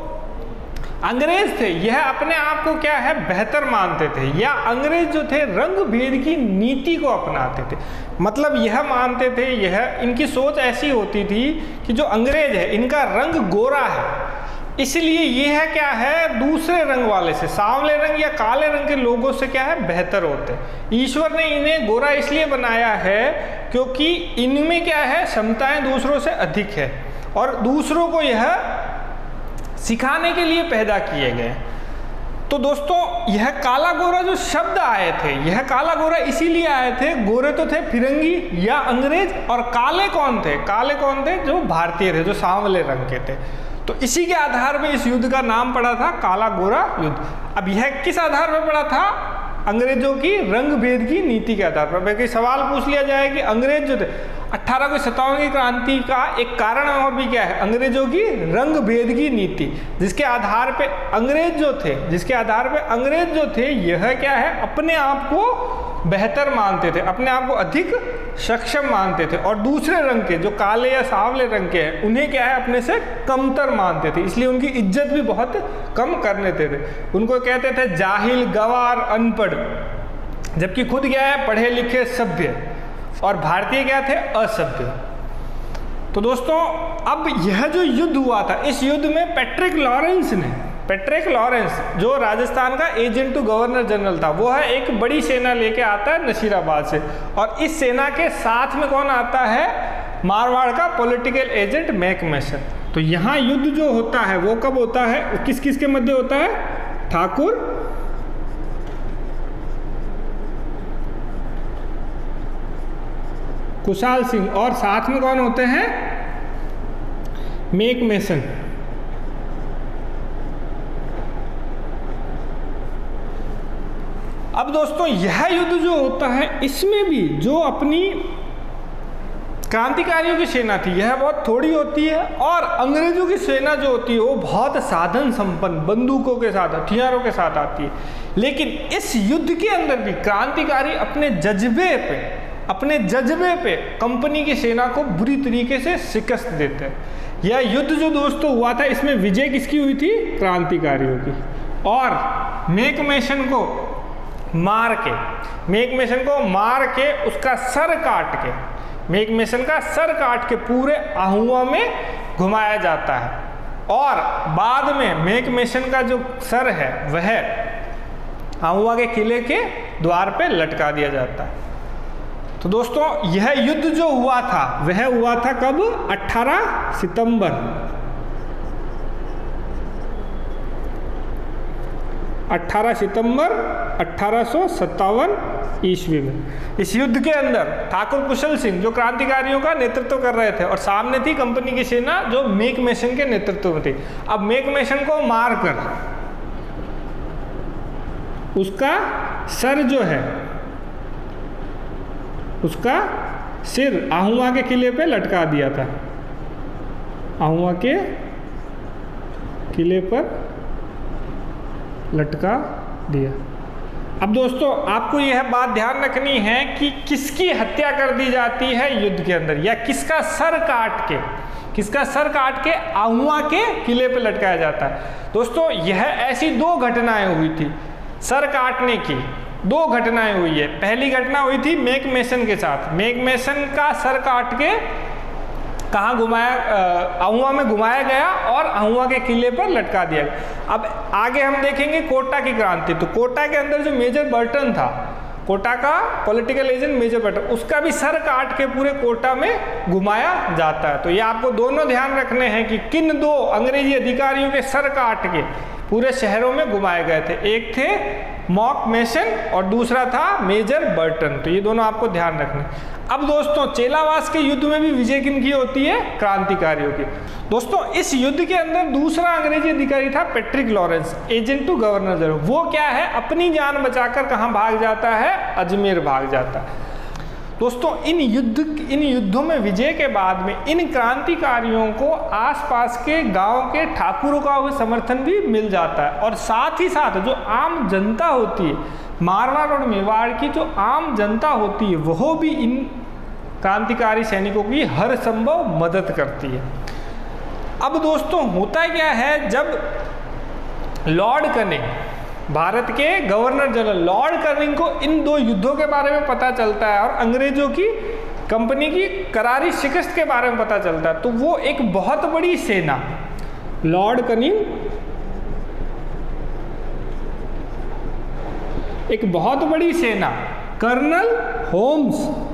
अंग्रेज थे यह अपने आप को क्या है? बेहतर मानते थे, या अंग्रेज जो थे रंग भेद की नीति को अपनाते थे। मतलब यह मानते थे, यह इनकी सोच ऐसी होती थी कि जो अंग्रेज है इनका रंग गोरा है, इसलिए यह क्या है? दूसरे रंग वाले से, सांवले रंग या काले रंग के लोगों से क्या है? बेहतर होते हैं। ईश्वर ने इन्हें गोरा इसलिए बनाया है क्योंकि इनमें क्या है? क्षमताएं दूसरों से अधिक है और दूसरों को यह सिखाने के लिए पैदा किए गए। तो दोस्तों यह काला गोरा जो शब्द आए थे, यह काला गोरा इसीलिए आए थे, गोरे तो थे फिरंगी या अंग्रेज, और काले कौन थे? काले कौन थे? जो भारतीय थे, जो सांवले रंग के थे। तो इसी के आधार पर इस युद्ध का नाम पड़ा था काला गोरा युद्ध। अब यह किस आधार पर पड़ा था? अंग्रेजों की रंग भेद की नीति के आधार पर। भाई सवाल पूछ लिया जाए कि अंग्रेज जो थे 1857 की क्रांति का एक कारण और भी क्या है? अंग्रेजों की रंग भेद की नीति, जिसके आधार पे अंग्रेज जो थे यह क्या है? अपने आप को बेहतर मानते थे, अपने आप को अधिक सक्षम मानते थे, और दूसरे रंग के जो काले या सांवले रंग के हैं उन्हें क्या है? अपने से कमतर मानते थे, इसलिए उनकी इज्जत भी बहुत कम कर लेते थे। उनको कहते थे जाहिल, गवार, अनपढ़, जबकि खुद क्या है? पढ़े लिखे, सभ्य, और भारतीय क्या थे? असभ्य। तो दोस्तों अब यह जो युद्ध हुआ था, इस युद्ध में पैट्रिक लॉरेंस जो राजस्थान का एजेंट टू गवर्नर जनरल था, वो है एक बड़ी सेना लेके आता है नसीराबाद से, और इस सेना के साथ में कौन आता है? मारवाड़ का पॉलिटिकल एजेंट मैक मेसन। तो यहाँ युद्ध जो होता है वो कब होता है? किस किस के मध्य होता है? ठाकुर कुशाल सिंह, और साथ में कौन होते हैं? Mac Mason. अब दोस्तों यह युद्ध जो होता है, इसमें भी जो अपनी क्रांतिकारियों की सेना थी यह बहुत थोड़ी होती है, और अंग्रेजों की सेना जो होती है वो बहुत साधन संपन्न, बंदूकों के साथ, हथियारों के साथ आती है। लेकिन इस युद्ध के अंदर भी क्रांतिकारी अपने जज्बे पे कंपनी की सेना को बुरी तरीके से शिकस्त देते हैं। यह युद्ध जो दोस्तों हुआ था, इसमें विजय किसकी हुई थी? क्रांतिकारियों की। और मैक मेसन को मार के उसका सर काट के, मैक मेसन का सर काट के पूरे आहुआ में घुमाया जाता है, और बाद में मैक मेसन का जो सर है वह आहुआ के किले के द्वार पे लटका दिया जाता है। तो दोस्तों यह युद्ध जो हुआ था वह हुआ था कब? 18 सितंबर 1857 ईस्वी में। इस युद्ध के अंदर ठाकुर कुशल सिंह जो क्रांतिकारियों का नेतृत्व कर रहे थे, और सामने थी कंपनी की सेना जो मैक मेसन के नेतृत्व में थी। अब मैक मेसन को मारकर उसका सर जो है, उसका सिर आहुआ के किले पे लटका दिया था। अहुआ के किले पर लटका दिया। अब दोस्तों आपको यह बात ध्यान रखनी है कि किसकी हत्या कर दी जाती है युद्ध के अंदर, या किसका सर काट के अहुआ के किले पर लटकाया जाता है। दोस्तों यह ऐसी दो घटनाएं हुई थी, सर काटने की दो घटनाएं हुई है। पहली घटना हुई थी मैकमेसन के साथ, मैकमेसन का सर काट के कहाँ घुमाया, अहुआ में घुमाया गया और अहुआ के किले पर लटका दिया गया। अब आगे हम देखेंगे कोटा की क्रांति। तो कोटा के अंदर जो मेजर बर्टन था, कोटा का पॉलिटिकल एजेंट मेजर बर्टन, उसका भी सर काट के पूरे कोटा में घुमाया जाता है। तो ये आपको दोनों ध्यान रखने हैं कि किन दो अंग्रेजी अधिकारियों के सर काट के पूरे शहरों में घुमाए गए थे। एक थे मैकमेसन और दूसरा था मेजर बर्टन। तो ये दोनों आपको ध्यान रखने। अब दोस्तों चेलावास के युद्ध में भी विजय किनकी होती है? क्रांतिकारियों की। दोस्तों इस युद्ध के अंदर दूसरा अंग्रेजी अधिकारी था Patrick Lawrence, agent to governor general. वो क्या है, अपनी जान बचाकर कहाँ भाग जाता है? अजमेर भाग जाता है। दोस्तों इन युद्धों में विजय के बाद में इन क्रांतिकारियों को आसपास के गांव के ठाकुरों का भी समर्थन भी मिल जाता है, और साथ ही साथ जो आम जनता होती है, मारवाड़ और मेवाड़ की जो आम जनता होती है, वह भी इन क्रांतिकारी सैनिकों की हर संभव मदद करती है। अब दोस्तों होता क्या है, जब लॉर्ड कनिंग, भारत के गवर्नर जनरल लॉर्ड कनिंग को इन दो युद्धों के बारे में पता चलता है और अंग्रेजों की कंपनी की करारी शिकस्त के बारे में पता चलता है, तो वो एक बहुत बड़ी सेना, लॉर्ड कनिंग एक बहुत बड़ी सेना, कर्नल होम्स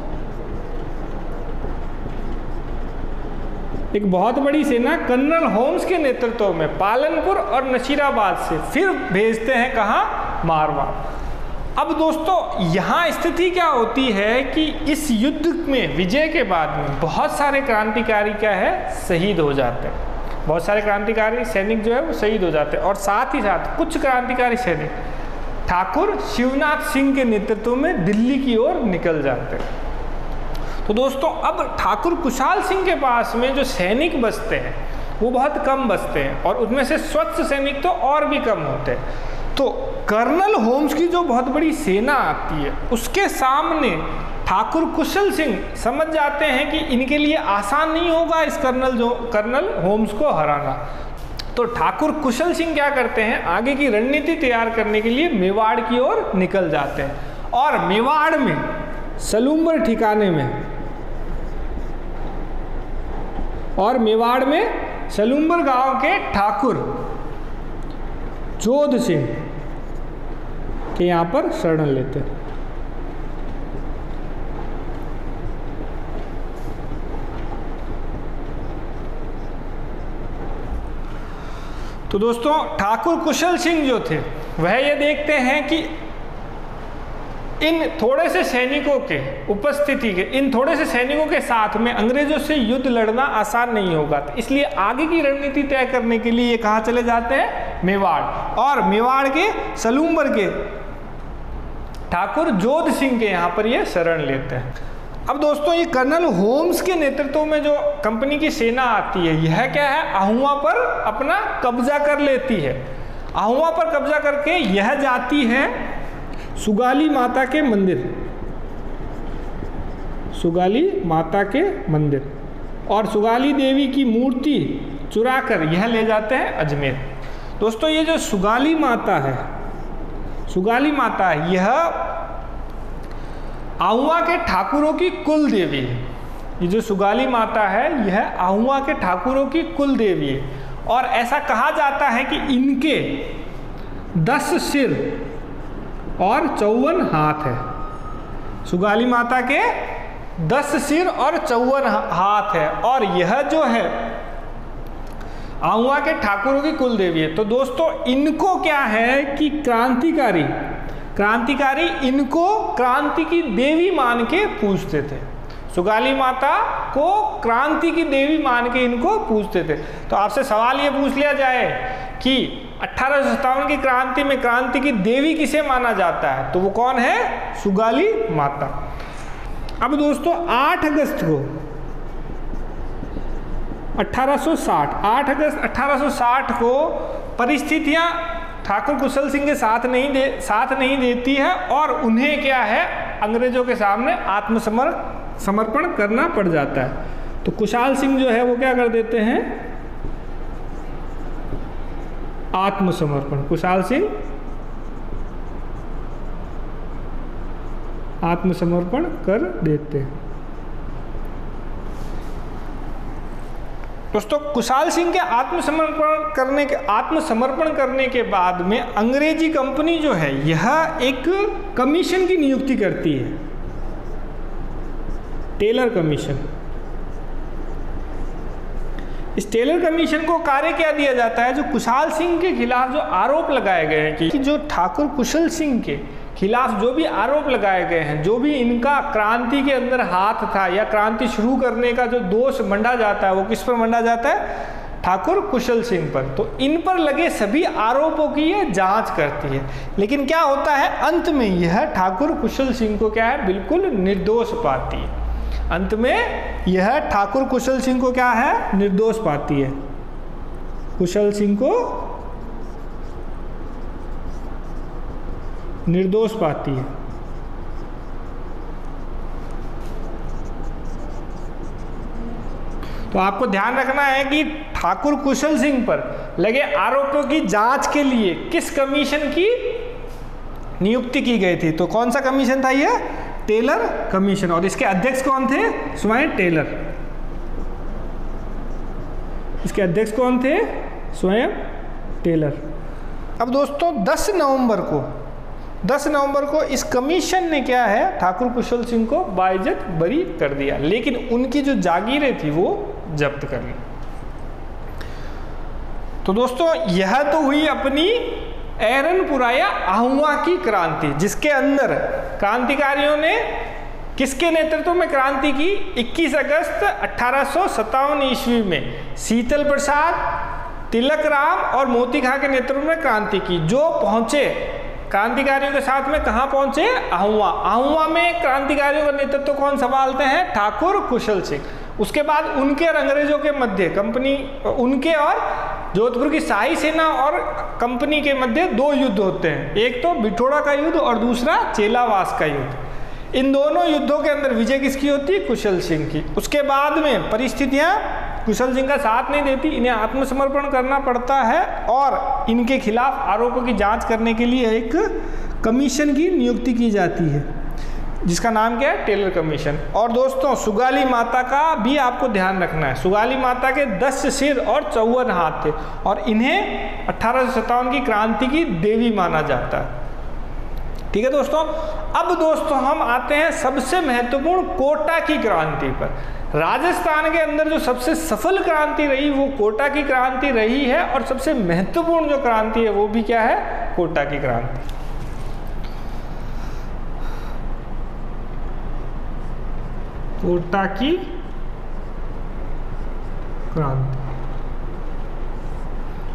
एक बहुत बड़ी सेना कर्नल होम्स के नेतृत्व में पालनपुर और नशीराबाद से फिर भेजते हैं कहाँ? मारवाड़। अब दोस्तों यहाँ स्थिति क्या होती है कि इस युद्ध में विजय के बाद में बहुत सारे क्रांतिकारी क्या है? शहीद हो जाते हैं। बहुत सारे क्रांतिकारी सैनिक जो है वो शहीद हो जाते हैं, और साथ ही साथ कुछ क्रांतिकारी सैनिक ठाकुर शिवनाथ सिंह के नेतृत्व में दिल्ली की ओर निकल जाते हैं। तो दोस्तों अब ठाकुर कुशाल सिंह के पास में जो सैनिक बचते हैं वो बहुत कम बचते हैं, और उसमें से स्वच्छ सैनिक तो और भी कम होते हैं। तो कर्नल होम्स की जो बहुत बड़ी सेना आती है, उसके सामने ठाकुर कुशल सिंह समझ जाते हैं कि इनके लिए आसान नहीं होगा इस कर्नल होम्स को हराना। तो ठाकुर कुशल सिंह क्या करते हैं, आगे की रणनीति तैयार करने के लिए मेवाड़ की ओर निकल जाते हैं, और मेवाड़ में सलूम्बर ठिकाने में सलूम्बर गांव के ठाकुर जोध सिंह के यहाँ पर शरण लेते हैं। तो दोस्तों ठाकुर कुशल सिंह जो थे वह ये देखते हैं कि इन थोड़े से सैनिकों के उपस्थिति के, इन थोड़े से सैनिकों के साथ में अंग्रेजों से युद्ध लड़ना आसान नहीं होगा, तो इसलिए आगे की रणनीति तय करने के लिए ये कहाँ चले जाते हैं? मेवाड़। और मेवाड़ के सलूम्बर के ठाकुर जोध सिंह के यहाँ पर ये शरण लेते हैं। अब दोस्तों ये कर्नल होम्स के नेतृत्व में जो कंपनी की सेना आती है, यह क्या है? अहुआ पर अपना कब्जा कर लेती है। अहुआ पर कब्जा करके यह जाती है सुगाली माता के मंदिर, सुगाली माता के मंदिर, और सुगाली देवी की मूर्ति चुराकर यह ले जाते हैं अजमेर। दोस्तों ये जो सुगाली माता है, यह अहुआ के ठाकुरों की कुल देवी है। ये जो सुगाली माता है यह अहुआ के ठाकुरों की कुल देवी है, और ऐसा कहा जाता है कि इनके 10 सिर और 54 हाथ है। सुगाली माता के 10 सिर और 54 हाथ है, और यह जो है अहुआ के ठाकुरों की कुल देवी है। तो दोस्तों इनको क्या है कि क्रांतिकारी इनको क्रांति की देवी मान के पूजते थे। सुगाली माता को क्रांति की देवी मान के इनको पूजते थे। तो आपसे सवाल ये पूछ लिया जाए कि 1857 की क्रांति में क्रांति की देवी किसे माना जाता है, तो वो कौन है? सुगाली माता। अब दोस्तों 8 अगस्त को 1860, 8 अगस्त 1860 को परिस्थितियां ठाकुर कुशल सिंह के साथ नहीं देती है और उन्हें क्या है, अंग्रेजों के सामने आत्मसमर्पण करना पड़ जाता है। तो कुशाल सिंह जो है वो क्या कर देते हैं, आत्मसमर्पण, कुशाल सिंह आत्मसमर्पण कर देते हैं। दोस्तों कुशाल सिंह के आत्मसमर्पण करने के बाद में अंग्रेजी कंपनी जो है यह एक कमीशन की नियुक्ति करती है, टेलर कमीशन। इस टेलर कमीशन को कार्य क्या दिया जाता है, जो कुशाल सिंह के खिलाफ जो आरोप लगाए गए हैं कि जो ठाकुर कुशल सिंह के खिलाफ जो भी आरोप लगाए गए हैं, जो भी इनका क्रांति के अंदर हाथ था या क्रांति शुरू करने का जो दोष मंडा जाता है, वो किस पर मंडा जाता है, ठाकुर कुशल सिंह पर। तो इन पर लगे सभी आरोपों की यह जांच करती है। लेकिन क्या होता है, अंत में यह ठाकुर कुशल सिंह को क्या है, बिल्कुल निर्दोष पाती है। अंत में यह ठाकुर कुशल सिंह को क्या है, निर्दोष पाती है। कुशल सिंह को निर्दोष पाती है। तो आपको ध्यान रखना है कि ठाकुर कुशल सिंह पर लगे आरोपों की जांच के लिए किस कमीशन की नियुक्ति की गई थी। तो कौन सा कमीशन था यह, टेलर कमीशन। और इसके अध्यक्ष कौन थे, स्वयं टेलर। इसके अध्यक्ष कौन थे, स्वयं टेलर। अब दोस्तों 10 नवंबर को इस कमीशन ने क्या है, ठाकुर कुशल सिंह को बाइज्जत बरी कर दिया, लेकिन उनकी जो जागीरें थी वो जब्त कर ली। तो दोस्तों यह तो हुई अपनी एरनपुरा या आहुआ की क्रांति, जिसके अंदर क्रांतिकारियों ने किसके नेतृत्व में क्रांति की, 21 अगस्त 1857 ईस्वी में शीतल प्रसाद, तिलक राम और मोती खां के नेतृत्व में क्रांति की। जो पहुंचे क्रांतिकारियों के साथ में, कहां पहुंचे, आहुआ में क्रांतिकारियों का नेतृत्व कौन संभालते हैं, ठाकुर कुशल सिंह। उसके बाद उनके और अंग्रेजों के मध्य उनके और जोधपुर की शाही सेना और कंपनी के मध्य 2 युद्ध होते हैं, एक तो बिठोड़ा का युद्ध और दूसरा चेलावास का युद्ध। इन दोनों युद्धों के अंदर विजय किसकी होती है, कुशल सिंह की। उसके बाद में परिस्थितियां कुशल सिंह का साथ नहीं देती, इन्हें आत्मसमर्पण करना पड़ता है और इनके खिलाफ आरोपों की जांच करने के लिए एक कमीशन की नियुक्ति की जाती है, जिसका नाम क्या है, टेलर कमीशन। और दोस्तों सुगाली माता का भी आपको ध्यान रखना है। सुगाली माता के 10 सिर और 54 हाथ थे और इन्हें 1857 की क्रांति की देवी माना जाता है। ठीक है दोस्तों। अब दोस्तों हम आते हैं सबसे महत्वपूर्ण कोटा की क्रांति पर। राजस्थान के अंदर जो सबसे सफल क्रांति रही वो कोटा की क्रांति रही है, और सबसे महत्वपूर्ण जो क्रांति है वो भी क्या है, कोटा की क्रांति। कोटा की क्रांति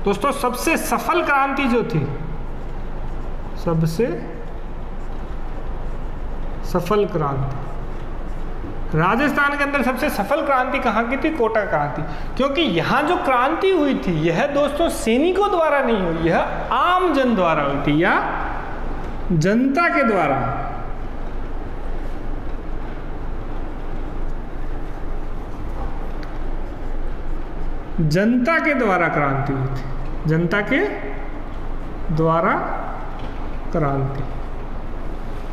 दोस्तों सबसे सफल क्रांति जो थी, सबसे सफल क्रांति राजस्थान के अंदर सबसे सफल क्रांति कहाँ की थी, कोटा क्रांति। क्योंकि यहाँ जो क्रांति हुई थी यह दोस्तों सैनिकों द्वारा नहीं हुई, यह आम जन द्वारा हुई थी या जनता के द्वारा। जनता के द्वारा क्रांति हुई थी, जनता के द्वारा क्रांति।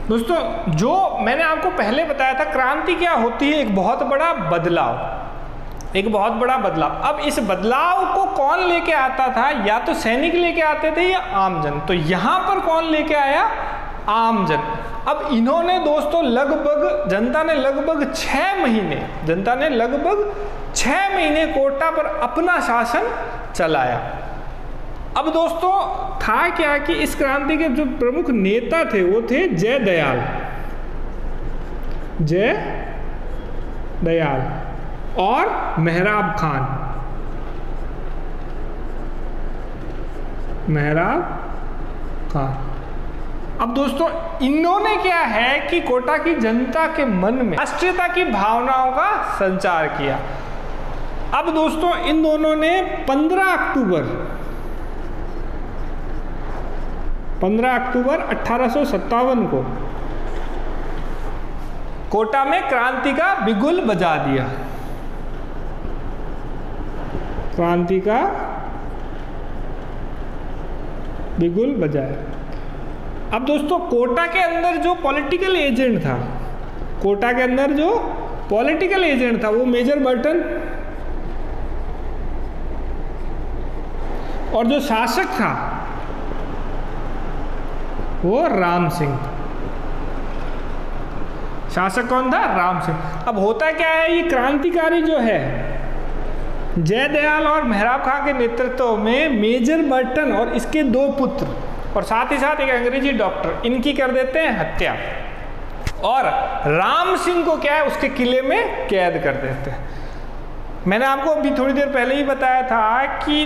दोस्तों जो मैंने आपको पहले बताया था, क्रांति क्या होती है, एक बहुत बड़ा बदलाव, एक बहुत बड़ा बदलाव। अब इस बदलाव को कौन लेके आता था, या तो सैनिक लेके आते थे या आमजन। तो यहाँ पर कौन लेके आया, आमजन। अब इन्होंने दोस्तों लगभग जनता ने लगभग 6 महीने कोटा पर अपना शासन चलाया। अब दोस्तों था क्या कि इस क्रांति के जो प्रमुख नेता थे वो थे जयदयाल और मेहराब खान। अब दोस्तों इन्होंने क्या है कि कोटा की जनता के मन में राष्ट्रीयता की भावनाओं का संचार किया। अब दोस्तों इन दोनों ने 15 अक्टूबर 1857 को कोटा में क्रांति का बिगुल बजा दिया। क्रांति का बिगुल बजाया। अब दोस्तों कोटा के अंदर जो पॉलिटिकल एजेंट था, कोटा के अंदर जो पॉलिटिकल एजेंट था वो मेजर बर्टन, और जो शासक था वो राम सिंह था। शासक कौन था? राम सिंह। अब होता क्या है, ये क्रांतिकारी जो है जयदयाल और मेहराब खां के नेतृत्व में मेजर बर्टन और इसके 2 पुत्र और साथ ही साथ एक अंग्रेजी डॉक्टर, इनकी कर देते हैं हत्या, और राम सिंह को क्या है उसके किले में कैद कर देते हैं। मैंने आपको अभी थोड़ी देर पहले ही बताया था कि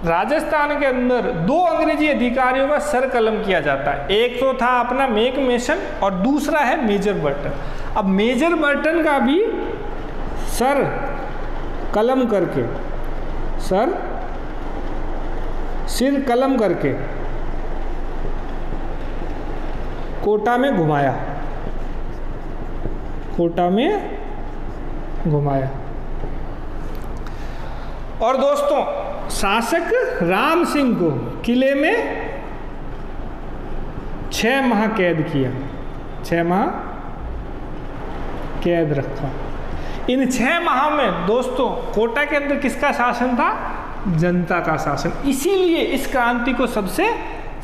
राजस्थान के अंदर 2 अंग्रेजी अधिकारियों का सर कलम किया जाता है। एक तो था अपना मेक मेसन और दूसरा है मेजर बर्टन। अब मेजर बर्टन का भी सर कलम करके, सिर कलम करके कोटा में घुमाया, और दोस्तों शासक राम सिंह को किले में 6 माह कैद किया, 6 माह कैद रखा। इन 6 माह में दोस्तों कोटा के अंदर किसका शासन था? जनता का शासन। इसीलिए इस क्रांति को सबसे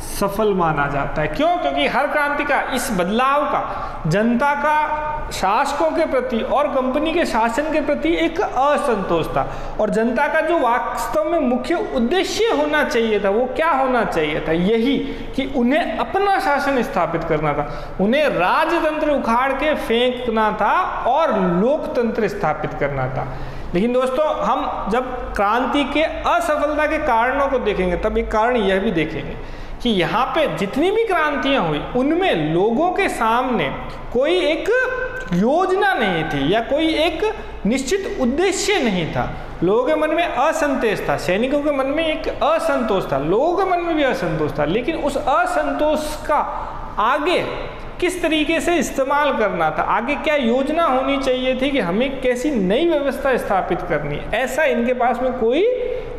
सफल माना जाता है। क्यों? क्योंकि हर क्रांति का, इस बदलाव का जनता का शासकों के प्रति और कंपनी के शासन के प्रति एक असंतोष था, और जनता का जो वास्तव में मुख्य उद्देश्य होना चाहिए था वो क्या होना चाहिए था? यही कि उन्हें अपना शासन स्थापित करना था, उन्हें राजतंत्र उखाड़ के फेंकना था और लोकतंत्र स्थापित करना था। लेकिन दोस्तों हम जब क्रांति के असफलता के कारणों को देखेंगे तब एक कारण यह भी देखेंगे कि यहाँ पे जितनी भी क्रांतियाँ हुई उनमें लोगों के सामने कोई एक योजना नहीं थी या कोई एक निश्चित उद्देश्य नहीं था। लोगों के मन में असंतोष था, सैनिकों के मन में एक असंतोष था, लोगों के मन में भी असंतोष था, लेकिन उस असंतोष का आगे किस तरीके से इस्तेमाल करना था, आगे क्या योजना होनी चाहिए थी कि हमें कैसी नई व्यवस्था स्थापित करनी है, ऐसा इनके पास में कोई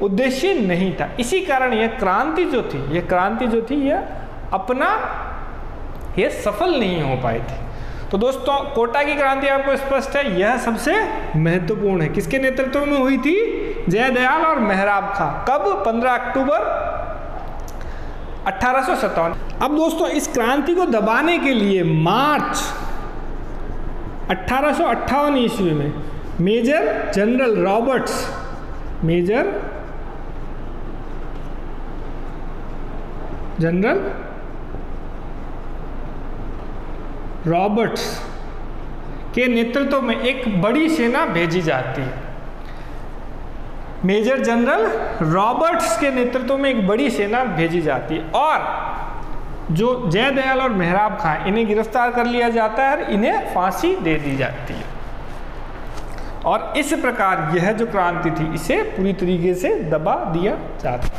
उद्देश्य नहीं था। इसी कारण यह क्रांति जो थी यह अपना ये सफल नहीं हो पाई थी। तो दोस्तों कोटा की क्रांति आपको स्पष्ट है, यह सबसे महत्वपूर्ण है। किसके नेतृत्व में हुई थी? जयदयाल और मेहराब खां। कब? 15 अक्टूबर 1857। अब दोस्तों इस क्रांति को दबाने के लिए मार्च 1858 ईस्वी में मेजर जनरल रॉबर्ट्स के नेतृत्व में एक बड़ी सेना भेजी जाती है। मेजर जनरल रॉबर्ट्स के नेतृत्व में एक बड़ी सेना भेजी जाती है और जो जयदयाल और मेहराब खां इन्हें गिरफ्तार कर लिया जाता है और इन्हें फांसी दे दी जाती है। और इस प्रकार यह जो क्रांति थी इसे पूरी तरीके से दबा दिया जाता है।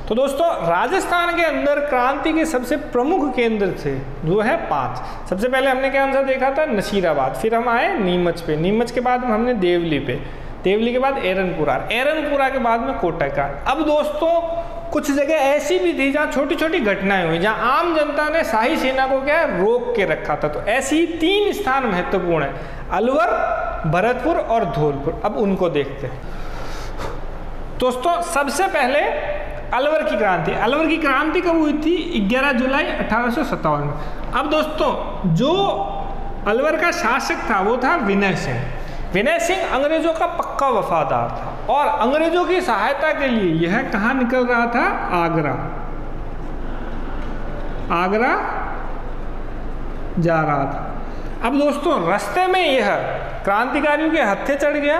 तो दोस्तों राजस्थान के अंदर क्रांति के सबसे प्रमुख केंद्र थे जो है 5। सबसे पहले हमने क्या आंसर देखा था? नसीराबाद, फिर हम आए नीमच पे, नीमच के बाद हमने देवली पे, देवली के बाद एरनपुरा के बाद में कोटा। अब दोस्तों कुछ जगह ऐसी भी थी जहाँ छोटी छोटी घटनाएं हुई, जहाँ आम जनता ने शाही सेना को क्या रोक के रखा था। तो ऐसी ही 3 स्थान महत्वपूर्ण है, अलवर, भरतपुर और धौलपुर। अब उनको देखते हैं। दोस्तों सबसे पहले अलवर की क्रांति कब हुई थी? 11 जुलाई 1857 में। अब दोस्तों जो अलवर का शासक था वो था विनय सिंह अंग्रेजों का पक्का वफादार था और अंग्रेजों की सहायता के लिए यह कहाँ निकल रहा था? आगरा जा रहा था। अब दोस्तों रास्ते में यह क्रांतिकारियों के हत्थे चढ़ गया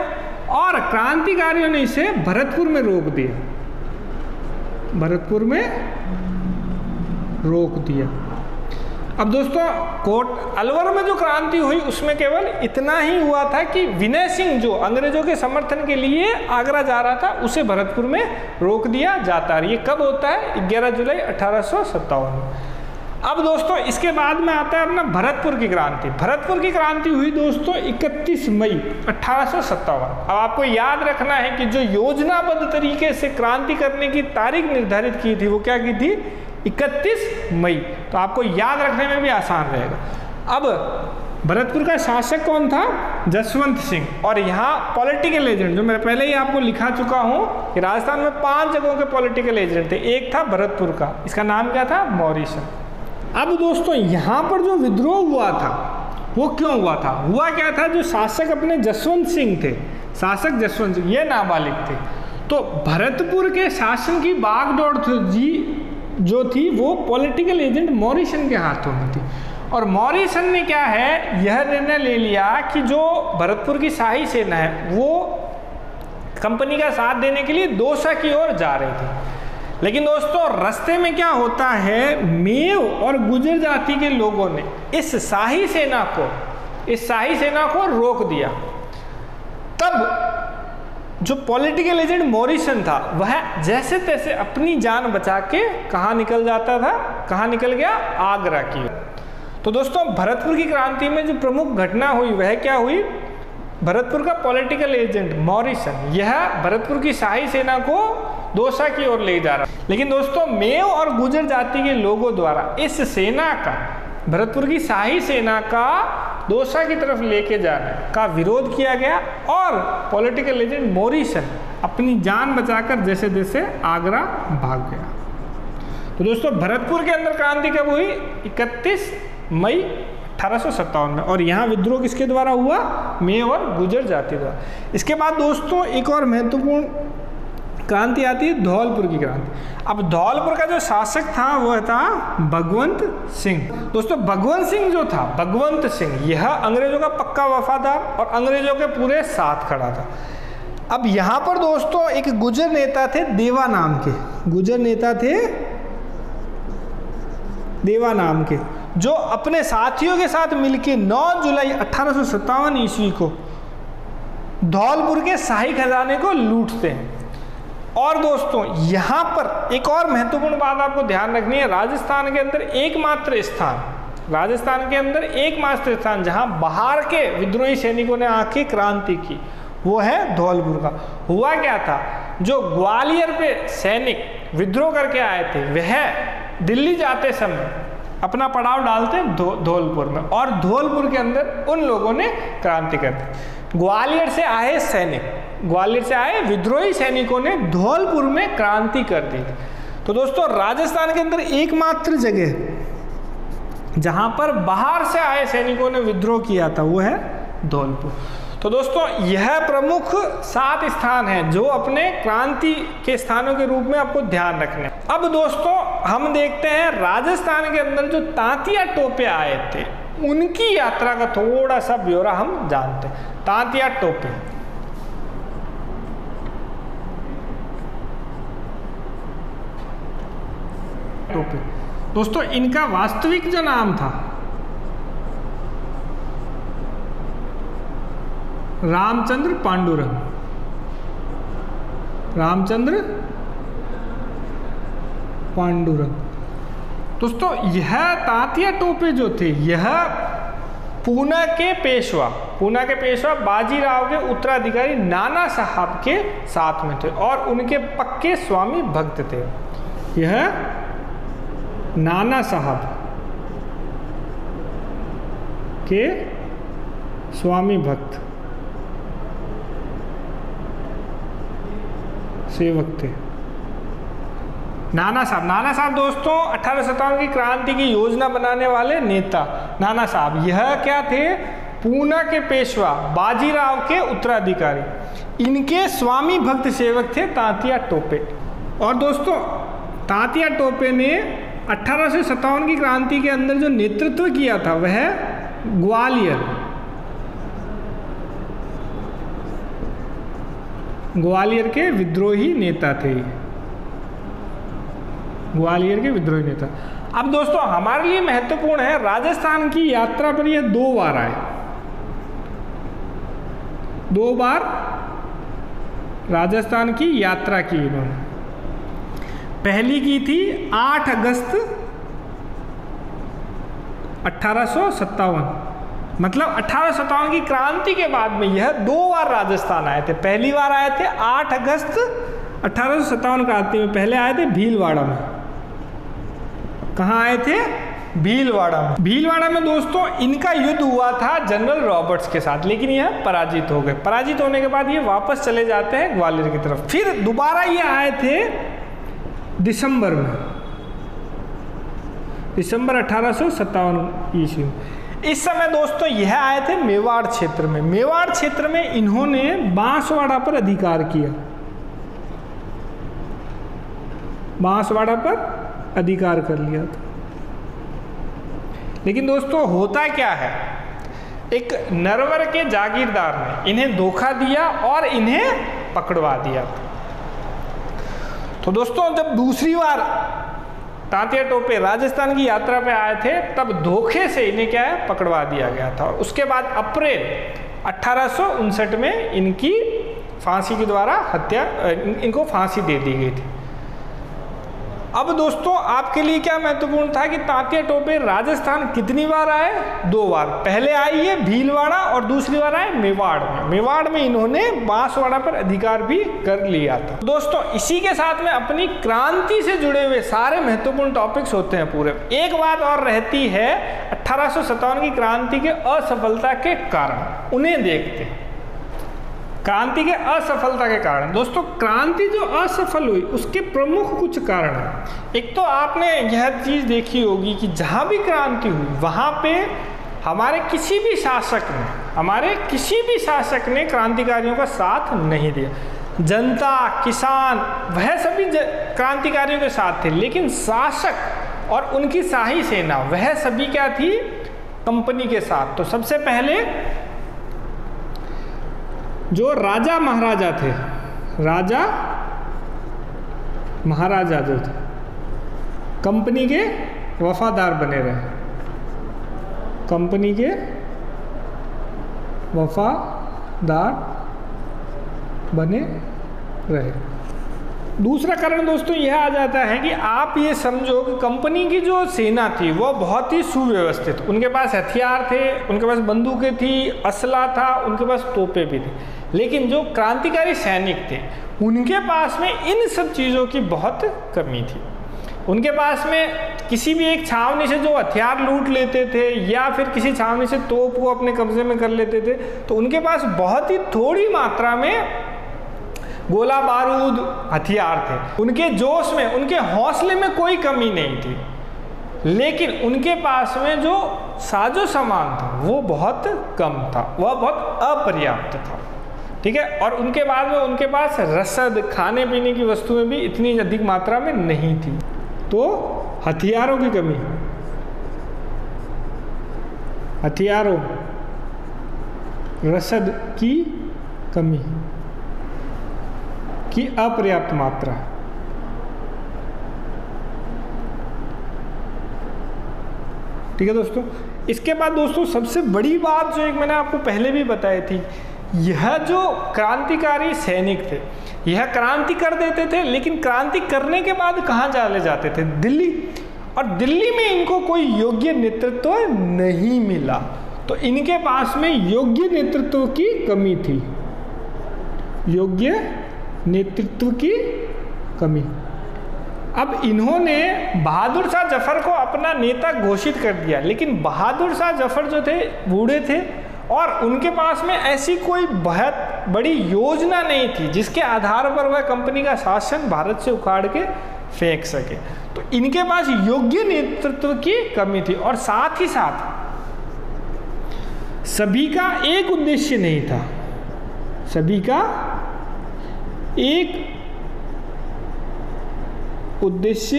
और क्रांतिकारियों ने इसे भरतपुर में रोक दिया। अब दोस्तों कोट अलवर में जो क्रांति हुई उसमें केवल इतना ही हुआ था कि विनय सिंह जो अंग्रेजों के समर्थन के लिए आगरा जा रहा था उसे भरतपुर में रोक दिया जाता है। ये कब होता है? 11 जुलाई 1857। अब दोस्तों इसके बाद में आता है अपना भरतपुर की क्रांति। भरतपुर की क्रांति हुई दोस्तों 31 मई 1857। अब आपको याद रखना है कि जो योजनाबद्ध तरीके से क्रांति करने की तारीख निर्धारित की थी वो क्या की थी? 31 मई। तो आपको याद रखने में भी आसान रहेगा। अब भरतपुर का शासक कौन था? जसवंत सिंह। और यहाँ पॉलिटिकल एजेंट जो मैं पहले ही आपको लिखा चुका हूँ कि राजस्थान में 5 जगहों के पॉलिटिकल एजेंट थे। एक था भरतपुर का, इसका नाम क्या था? मॉरिसन। अब दोस्तों यहाँ पर जो विद्रोह हुआ था वो क्यों हुआ था? हुआ क्या था? जो शासक अपने जसवंत सिंह थे, शासक जसवंत सिंह, ये नाबालिग थे। तो भरतपुर के शासन की बागडोर जो थी वो पॉलिटिकल एजेंट मॉरिसन के हाथों में थी। और मॉरिसन ने क्या है, यह निर्णय ले लिया कि जो भरतपुर की शाही सेना है वो कंपनी का साथ देने के लिए दौसा की ओर जा रही थी। लेकिन दोस्तों रास्ते में क्या होता है, मेव और गुर्जर जाति के लोगों ने इस शाही सेना को रोक दिया। तब जो पॉलिटिकल एजेंट मॉरिसन था वह जैसे तैसे अपनी जान बचा के कहाँ निकल जाता था? कहाँ निकल गया? आगरा की। तो दोस्तों भरतपुर की क्रांति में जो प्रमुख घटना हुई वह क्या हुई? भरतपुर का पॉलिटिकल एजेंट मॉरिसन यह भरतपुर की शाही सेना को दौसा की ओर ले जा रहा। लेकिन दोस्तों मेव और गुर्जर जाति के लोगों द्वारा इस सेना का, भरतपुर की शाही सेना का दौसा की तरफ लेके जाने का विरोध किया गया और पॉलिटिकल एजेंट मॉरिसन अपनी जान बचाकर जैसे जैसे आगरा भाग गया। तो दोस्तों भरतपुर के अंदर क्रांति कब हुई? 31 मई 1857 में। और यहाँ विद्रोह किसके द्वारा हुआ? मेव और गुर्जर जाति द्वारा। इसके बाद दोस्तों एक और महत्वपूर्ण क्रांति आती है, धौलपुर की क्रांति। अब धौलपुर का जो शासक था वह था भगवंत सिंह। दोस्तों भगवंत सिंह जो था, भगवंत सिंह यह अंग्रेजों का पक्का वफादार और अंग्रेजों के पूरे साथ खड़ा था। अब यहाँ पर दोस्तों एक गुर्जर नेता थे देवा नाम के, गुर्जर नेता थे देवा नाम के, जो अपने साथियों के साथ मिलकर 9 जुलाई 1857 ईस्वी को धौलपुर के शाही खजाने को लूटते हैं। और दोस्तों यहाँ पर एक और महत्वपूर्ण बात आपको ध्यान रखनी है, राजस्थान के अंदर एकमात्र स्थान जहाँ बाहर के विद्रोही सैनिकों ने आके क्रांति की वो है धौलपुर का। हुआ क्या था, जो ग्वालियर पे सैनिक विद्रोह करके आए थे वह दिल्ली जाते समय अपना पड़ाव डालते धौलपुर में, और धौलपुर के अंदर उन लोगों ने क्रांति कर दी। ग्वालियर से आए विद्रोही सैनिकों ने धौलपुर में क्रांति कर दी। तो दोस्तों राजस्थान के अंदर एकमात्र जगह जहां पर बाहर से आए सैनिकों ने विद्रोह किया था वो है धौलपुर। तो दोस्तों यह प्रमुख 7 स्थान हैं जो अपने क्रांति के स्थानों के रूप में आपको ध्यान रखने। अब दोस्तों हम देखते हैं राजस्थान के अंदर जो तांतिया टोपे आए थे उनकी यात्रा का थोड़ा सा ब्यौरा हम जानते हैं। तांतिया टोपे दोस्तों इनका वास्तविक जो नाम था रामचंद्र पांडुरंग। दोस्तों यह तांतिया टोपे जो थे यह पूना के पेशवा बाजीराव के उत्तराधिकारी नाना साहब के साथ में थे और उनके पक्के स्वामी भक्त थे। यह नाना साहब के स्वामी भक्त सेवक थे। नाना साहब दोस्तों 1857 की क्रांति की योजना बनाने वाले नेता नाना साहब यह क्या थे? पूना के पेशवा बाजीराव के उत्तराधिकारी, इनके स्वामी भक्त सेवक थे तांतिया टोपे। और दोस्तों तांतिया टोपे ने 1857 की क्रांति के अंदर जो नेतृत्व किया था वह ग्वालियर के विद्रोही नेता थे। अब दोस्तों हमारे लिए महत्वपूर्ण है, राजस्थान की यात्रा पर यह 2 बार आए, 2 बार राजस्थान की यात्रा की इन्होंने। पहली की थी 8 अगस्त 1857, मतलब 1857 की क्रांति के बाद में यह 2 बार राजस्थान आए थे। पहली बार आए थे 8 अगस्त 1857 क्रांति में, पहले आए थे भीलवाड़ा में। कहाँ आए थे? भीलवाड़ा में। भीलवाड़ा में दोस्तों इनका युद्ध हुआ था जनरल रॉबर्ट्स के साथ, लेकिन यह पराजित हो गए। पराजित होने के बाद ये वापस चले जाते हैं ग्वालियर की तरफ। फिर दोबारा ये आए थे दिसंबर में, दिसंबर 1857 ईस्वी में। इस समय दोस्तों यह आए थे मेवाड़ क्षेत्र में। मेवाड़ क्षेत्र में इन्होंने बांसवाड़ा पर अधिकार किया, बांसवाड़ा पर अधिकार कर लिया था। लेकिन दोस्तों होता क्या है, एक नरवर के जागीरदार ने इन्हें धोखा दिया और इन्हें पकड़वा दिया। तो दोस्तों जब दूसरी बार तांतिया टोपे राजस्थान की यात्रा पे आए थे, तब धोखे से इन्हें क्या है, पकड़वा दिया गया था। और उसके बाद अप्रैल 1859 में इनकी फांसी के द्वारा हत्या, इनको फांसी दे दी गई थी। अब दोस्तों आपके लिए क्या महत्वपूर्ण था कि तांतिया टोपे राजस्थान कितनी बार आए? 2 बार। पहले आई है भीलवाड़ा और दूसरी बार आए मेवाड़ में। मेवाड़ में इन्होंने बांसवाड़ा पर अधिकार भी कर लिया था। दोस्तों इसी के साथ में अपनी क्रांति से जुड़े हुए सारे महत्वपूर्ण टॉपिक्स होते हैं पूरे। एक बात और रहती है 1857 की क्रांति के असफलता के कारण, उन्हें देखते हैं। क्रांति के असफलता के कारण दोस्तों, क्रांति जो असफल हुई उसके प्रमुख कुछ कारण हैं। एक तो आपने यह चीज़ देखी होगी कि जहाँ भी क्रांति हुई वहाँ पे हमारे किसी भी शासक ने क्रांतिकारियों का साथ नहीं दिया। जनता, किसान, वह सभी क्रांतिकारियों के साथ थे, लेकिन शासक और उनकी शाही सेना वह सभी क्या थी? कंपनी के साथ। तो सबसे पहले जो राजा महाराजा थे, राजा महाराजा जो थे, कंपनी के वफादार बने रहे, कंपनी के वफादार बने रहे। दूसरा कारण दोस्तों यह आ जाता है कि आप ये समझो कि कंपनी की जो सेना थी वो बहुत ही सुव्यवस्थित, उनके पास हथियार थे, उनके पास बंदूकें थी, असला था, उनके पास तोपें भी थी। लेकिन जो क्रांतिकारी सैनिक थे उनके पास में इन सब चीज़ों की बहुत कमी थी। उनके पास में किसी भी एक छावनी से जो हथियार लूट लेते थे या फिर किसी छावनी से तोप को अपने कब्जे में कर लेते थे, तो उनके पास बहुत ही थोड़ी मात्रा में गोला बारूद हथियार थे। उनके जोश में, उनके हौसले में कोई कमी नहीं थी, लेकिन उनके पास में जो साजो सामान था वो बहुत कम था, वह बहुत अपर्याप्त था। ठीक है। और उनके बाद में उनके पास रसद, खाने पीने की वस्तुएं भी इतनी अधिक मात्रा में नहीं थी। तो हथियारों की कमी, हथियारों, रसद की कमी की अपर्याप्त मात्रा। ठीक है दोस्तों। इसके बाद दोस्तों सबसे बड़ी बात जो एक मैंने आपको पहले भी बताई थी, यह जो क्रांतिकारी सैनिक थे यह क्रांति कर देते थे, लेकिन क्रांति करने के बाद कहाँ चले जाते थे? दिल्ली। और दिल्ली में इनको कोई योग्य नेतृत्व नहीं मिला, तो इनके पास में योग्य नेतृत्व की कमी थी, योग्य नेतृत्व की कमी। अब इन्होंने बहादुर शाह जफर को अपना नेता घोषित कर दिया, लेकिन बहादुर शाह जफर जो थे बूढ़े थे और उनके पास में ऐसी कोई बहुत बड़ी योजना नहीं थी जिसके आधार पर वह कंपनी का शासन भारत से उखाड़ के फेंक सके। तो इनके पास योग्य नेतृत्व की कमी थी। और साथ ही साथ सभी का एक उद्देश्य नहीं था, सभी का एक उद्देश्य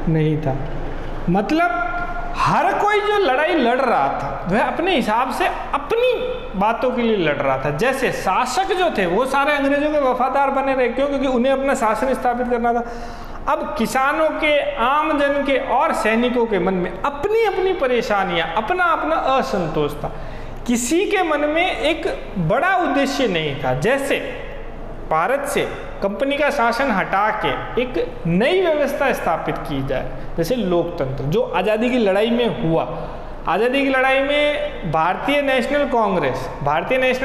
नहीं था। मतलब हर कोई जो लड़ाई लड़ रहा था वह अपने हिसाब से अपनी बातों के लिए लड़ रहा था। जैसे शासक जो थे वो सारे अंग्रेजों के वफादार बने रहे, क्यों? क्योंकि उन्हें अपना शासन स्थापित करना था। अब किसानों के, आम जन के और सैनिकों के मन में अपनी अपनी परेशानियां, अपना अपना असंतोष था। किसी के मन में एक बड़ा उद्देश्य नहीं था। जैसे भारत से कंपनी का शासन हटा के एक नई व्यवस्था स्थापित की जाए, जैसे लोकतंत्र, जो आज़ादी की लड़ाई में हुआ। आज़ादी की लड़ाई में भारतीय नेशनल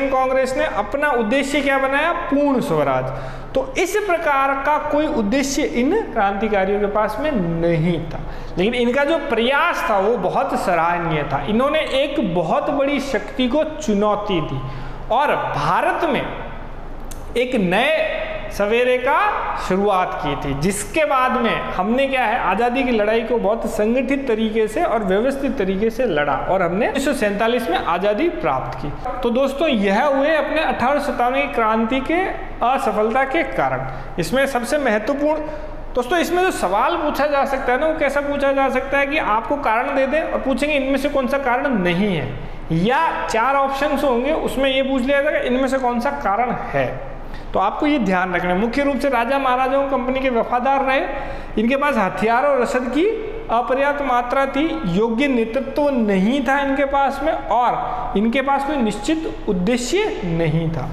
कांग्रेस ने अपना उद्देश्य क्या बनाया? पूर्ण स्वराज। तो इस प्रकार का कोई उद्देश्य इन क्रांतिकारियों के पास में नहीं था, लेकिन इनका जो प्रयास था वो बहुत सराहनीय था। इन्होंने एक बहुत बड़ी शक्ति को चुनौती दी और भारत में एक नए सवेरे का शुरुआत की थी, जिसके बाद में हमने क्या है, आज़ादी की लड़ाई को बहुत संगठित तरीके से और व्यवस्थित तरीके से लड़ा और हमने 1947 में आज़ादी प्राप्त की। तो दोस्तों, यह हुए अपने 1857 की क्रांति के असफलता के कारण। इसमें सबसे महत्वपूर्ण दोस्तों, इसमें जो सवाल पूछा जा सकता है ना, वो कैसा पूछा जा सकता है कि आपको कारण दे दें और पूछेंगे इनमें से कौन सा कारण नहीं है, या 4 ऑप्शंस होंगे उसमें ये पूछ लिया जाएगा इनमें से कौन सा कारण है। तो आपको ये ध्यान रखना है। मुख्य रूप से राजा महाराजाओं कंपनी के वफादार रहे, इनके पास हथियार और रसद की अपर्याप्त मात्रा थी, योग्य नेतृत्व नहीं था इनके पास में, और इनके पास कोई निश्चित उद्देश्य नहीं था।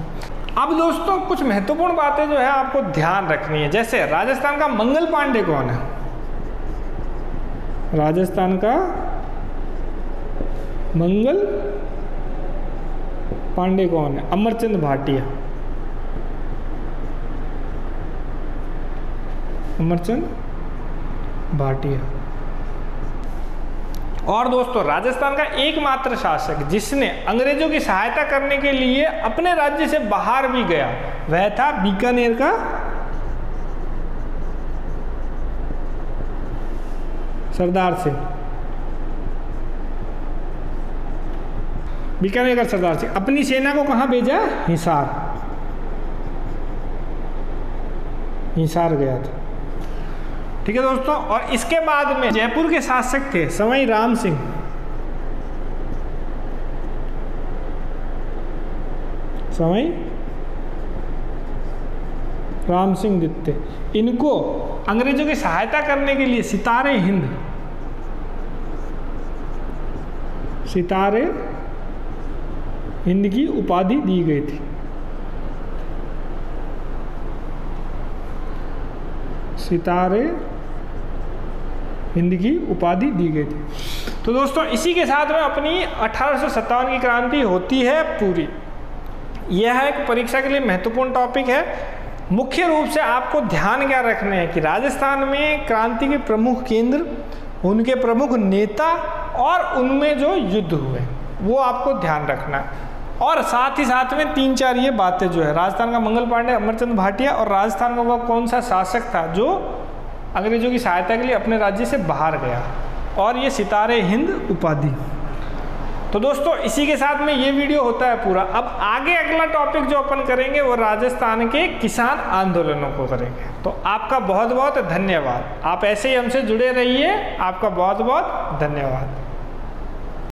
अब दोस्तों, कुछ महत्वपूर्ण बातें जो है आपको ध्यान रखनी है। जैसे राजस्थान का मंगल पांडे कौन है? राजस्थान का मंगल पांडे कौन है? अमरचंद भाटिया। अमरचंद भाटिया। और दोस्तों, राजस्थान का एकमात्र शासक जिसने अंग्रेजों की सहायता करने के लिए अपने राज्य से बाहर भी गया, वह था बीकानेर का सरदार सिंह। बीकानेर का सरदार सिंह अपनी सेना को कहां भेजा? हिसार गया था। ठीक है दोस्तों, और इसके बाद में जयपुर के शासक थे सवाई राम सिंह। सवाई राम सिंह दित्ते, इनको अंग्रेजों की सहायता करने के लिए सितारे हिंद की उपाधि दी गई थी। सितारे हिंद की उपाधि दी गई थी। तो दोस्तों, इसी के साथ में अपनी 1857 की क्रांति होती है पूरी। यह एक परीक्षा के लिए महत्वपूर्ण टॉपिक है। मुख्य रूप से आपको ध्यान क्या रखने हैं कि राजस्थान में क्रांति के प्रमुख केंद्र, उनके प्रमुख नेता और उनमें जो युद्ध हुए वो आपको ध्यान रखना है। और साथ ही साथ में 3-4 ये बातें जो है, राजस्थान का मंगल पांडे, अमरचंद भाटिया, और राजस्थान का वह कौन सा शासक था जो अंग्रेजों की सहायता के लिए अपने राज्य से बाहर गया, और ये सितारे हिंद उपाधि। तो दोस्तों, इसी के साथ में ये वीडियो होता है पूरा। अब आगे अगला टॉपिक जो अपन करेंगे वो राजस्थान के किसान आंदोलनों को करेंगे। तो आपका बहुत बहुत धन्यवाद। आप ऐसे ही हमसे जुड़े रहिए। आपका बहुत बहुत धन्यवाद।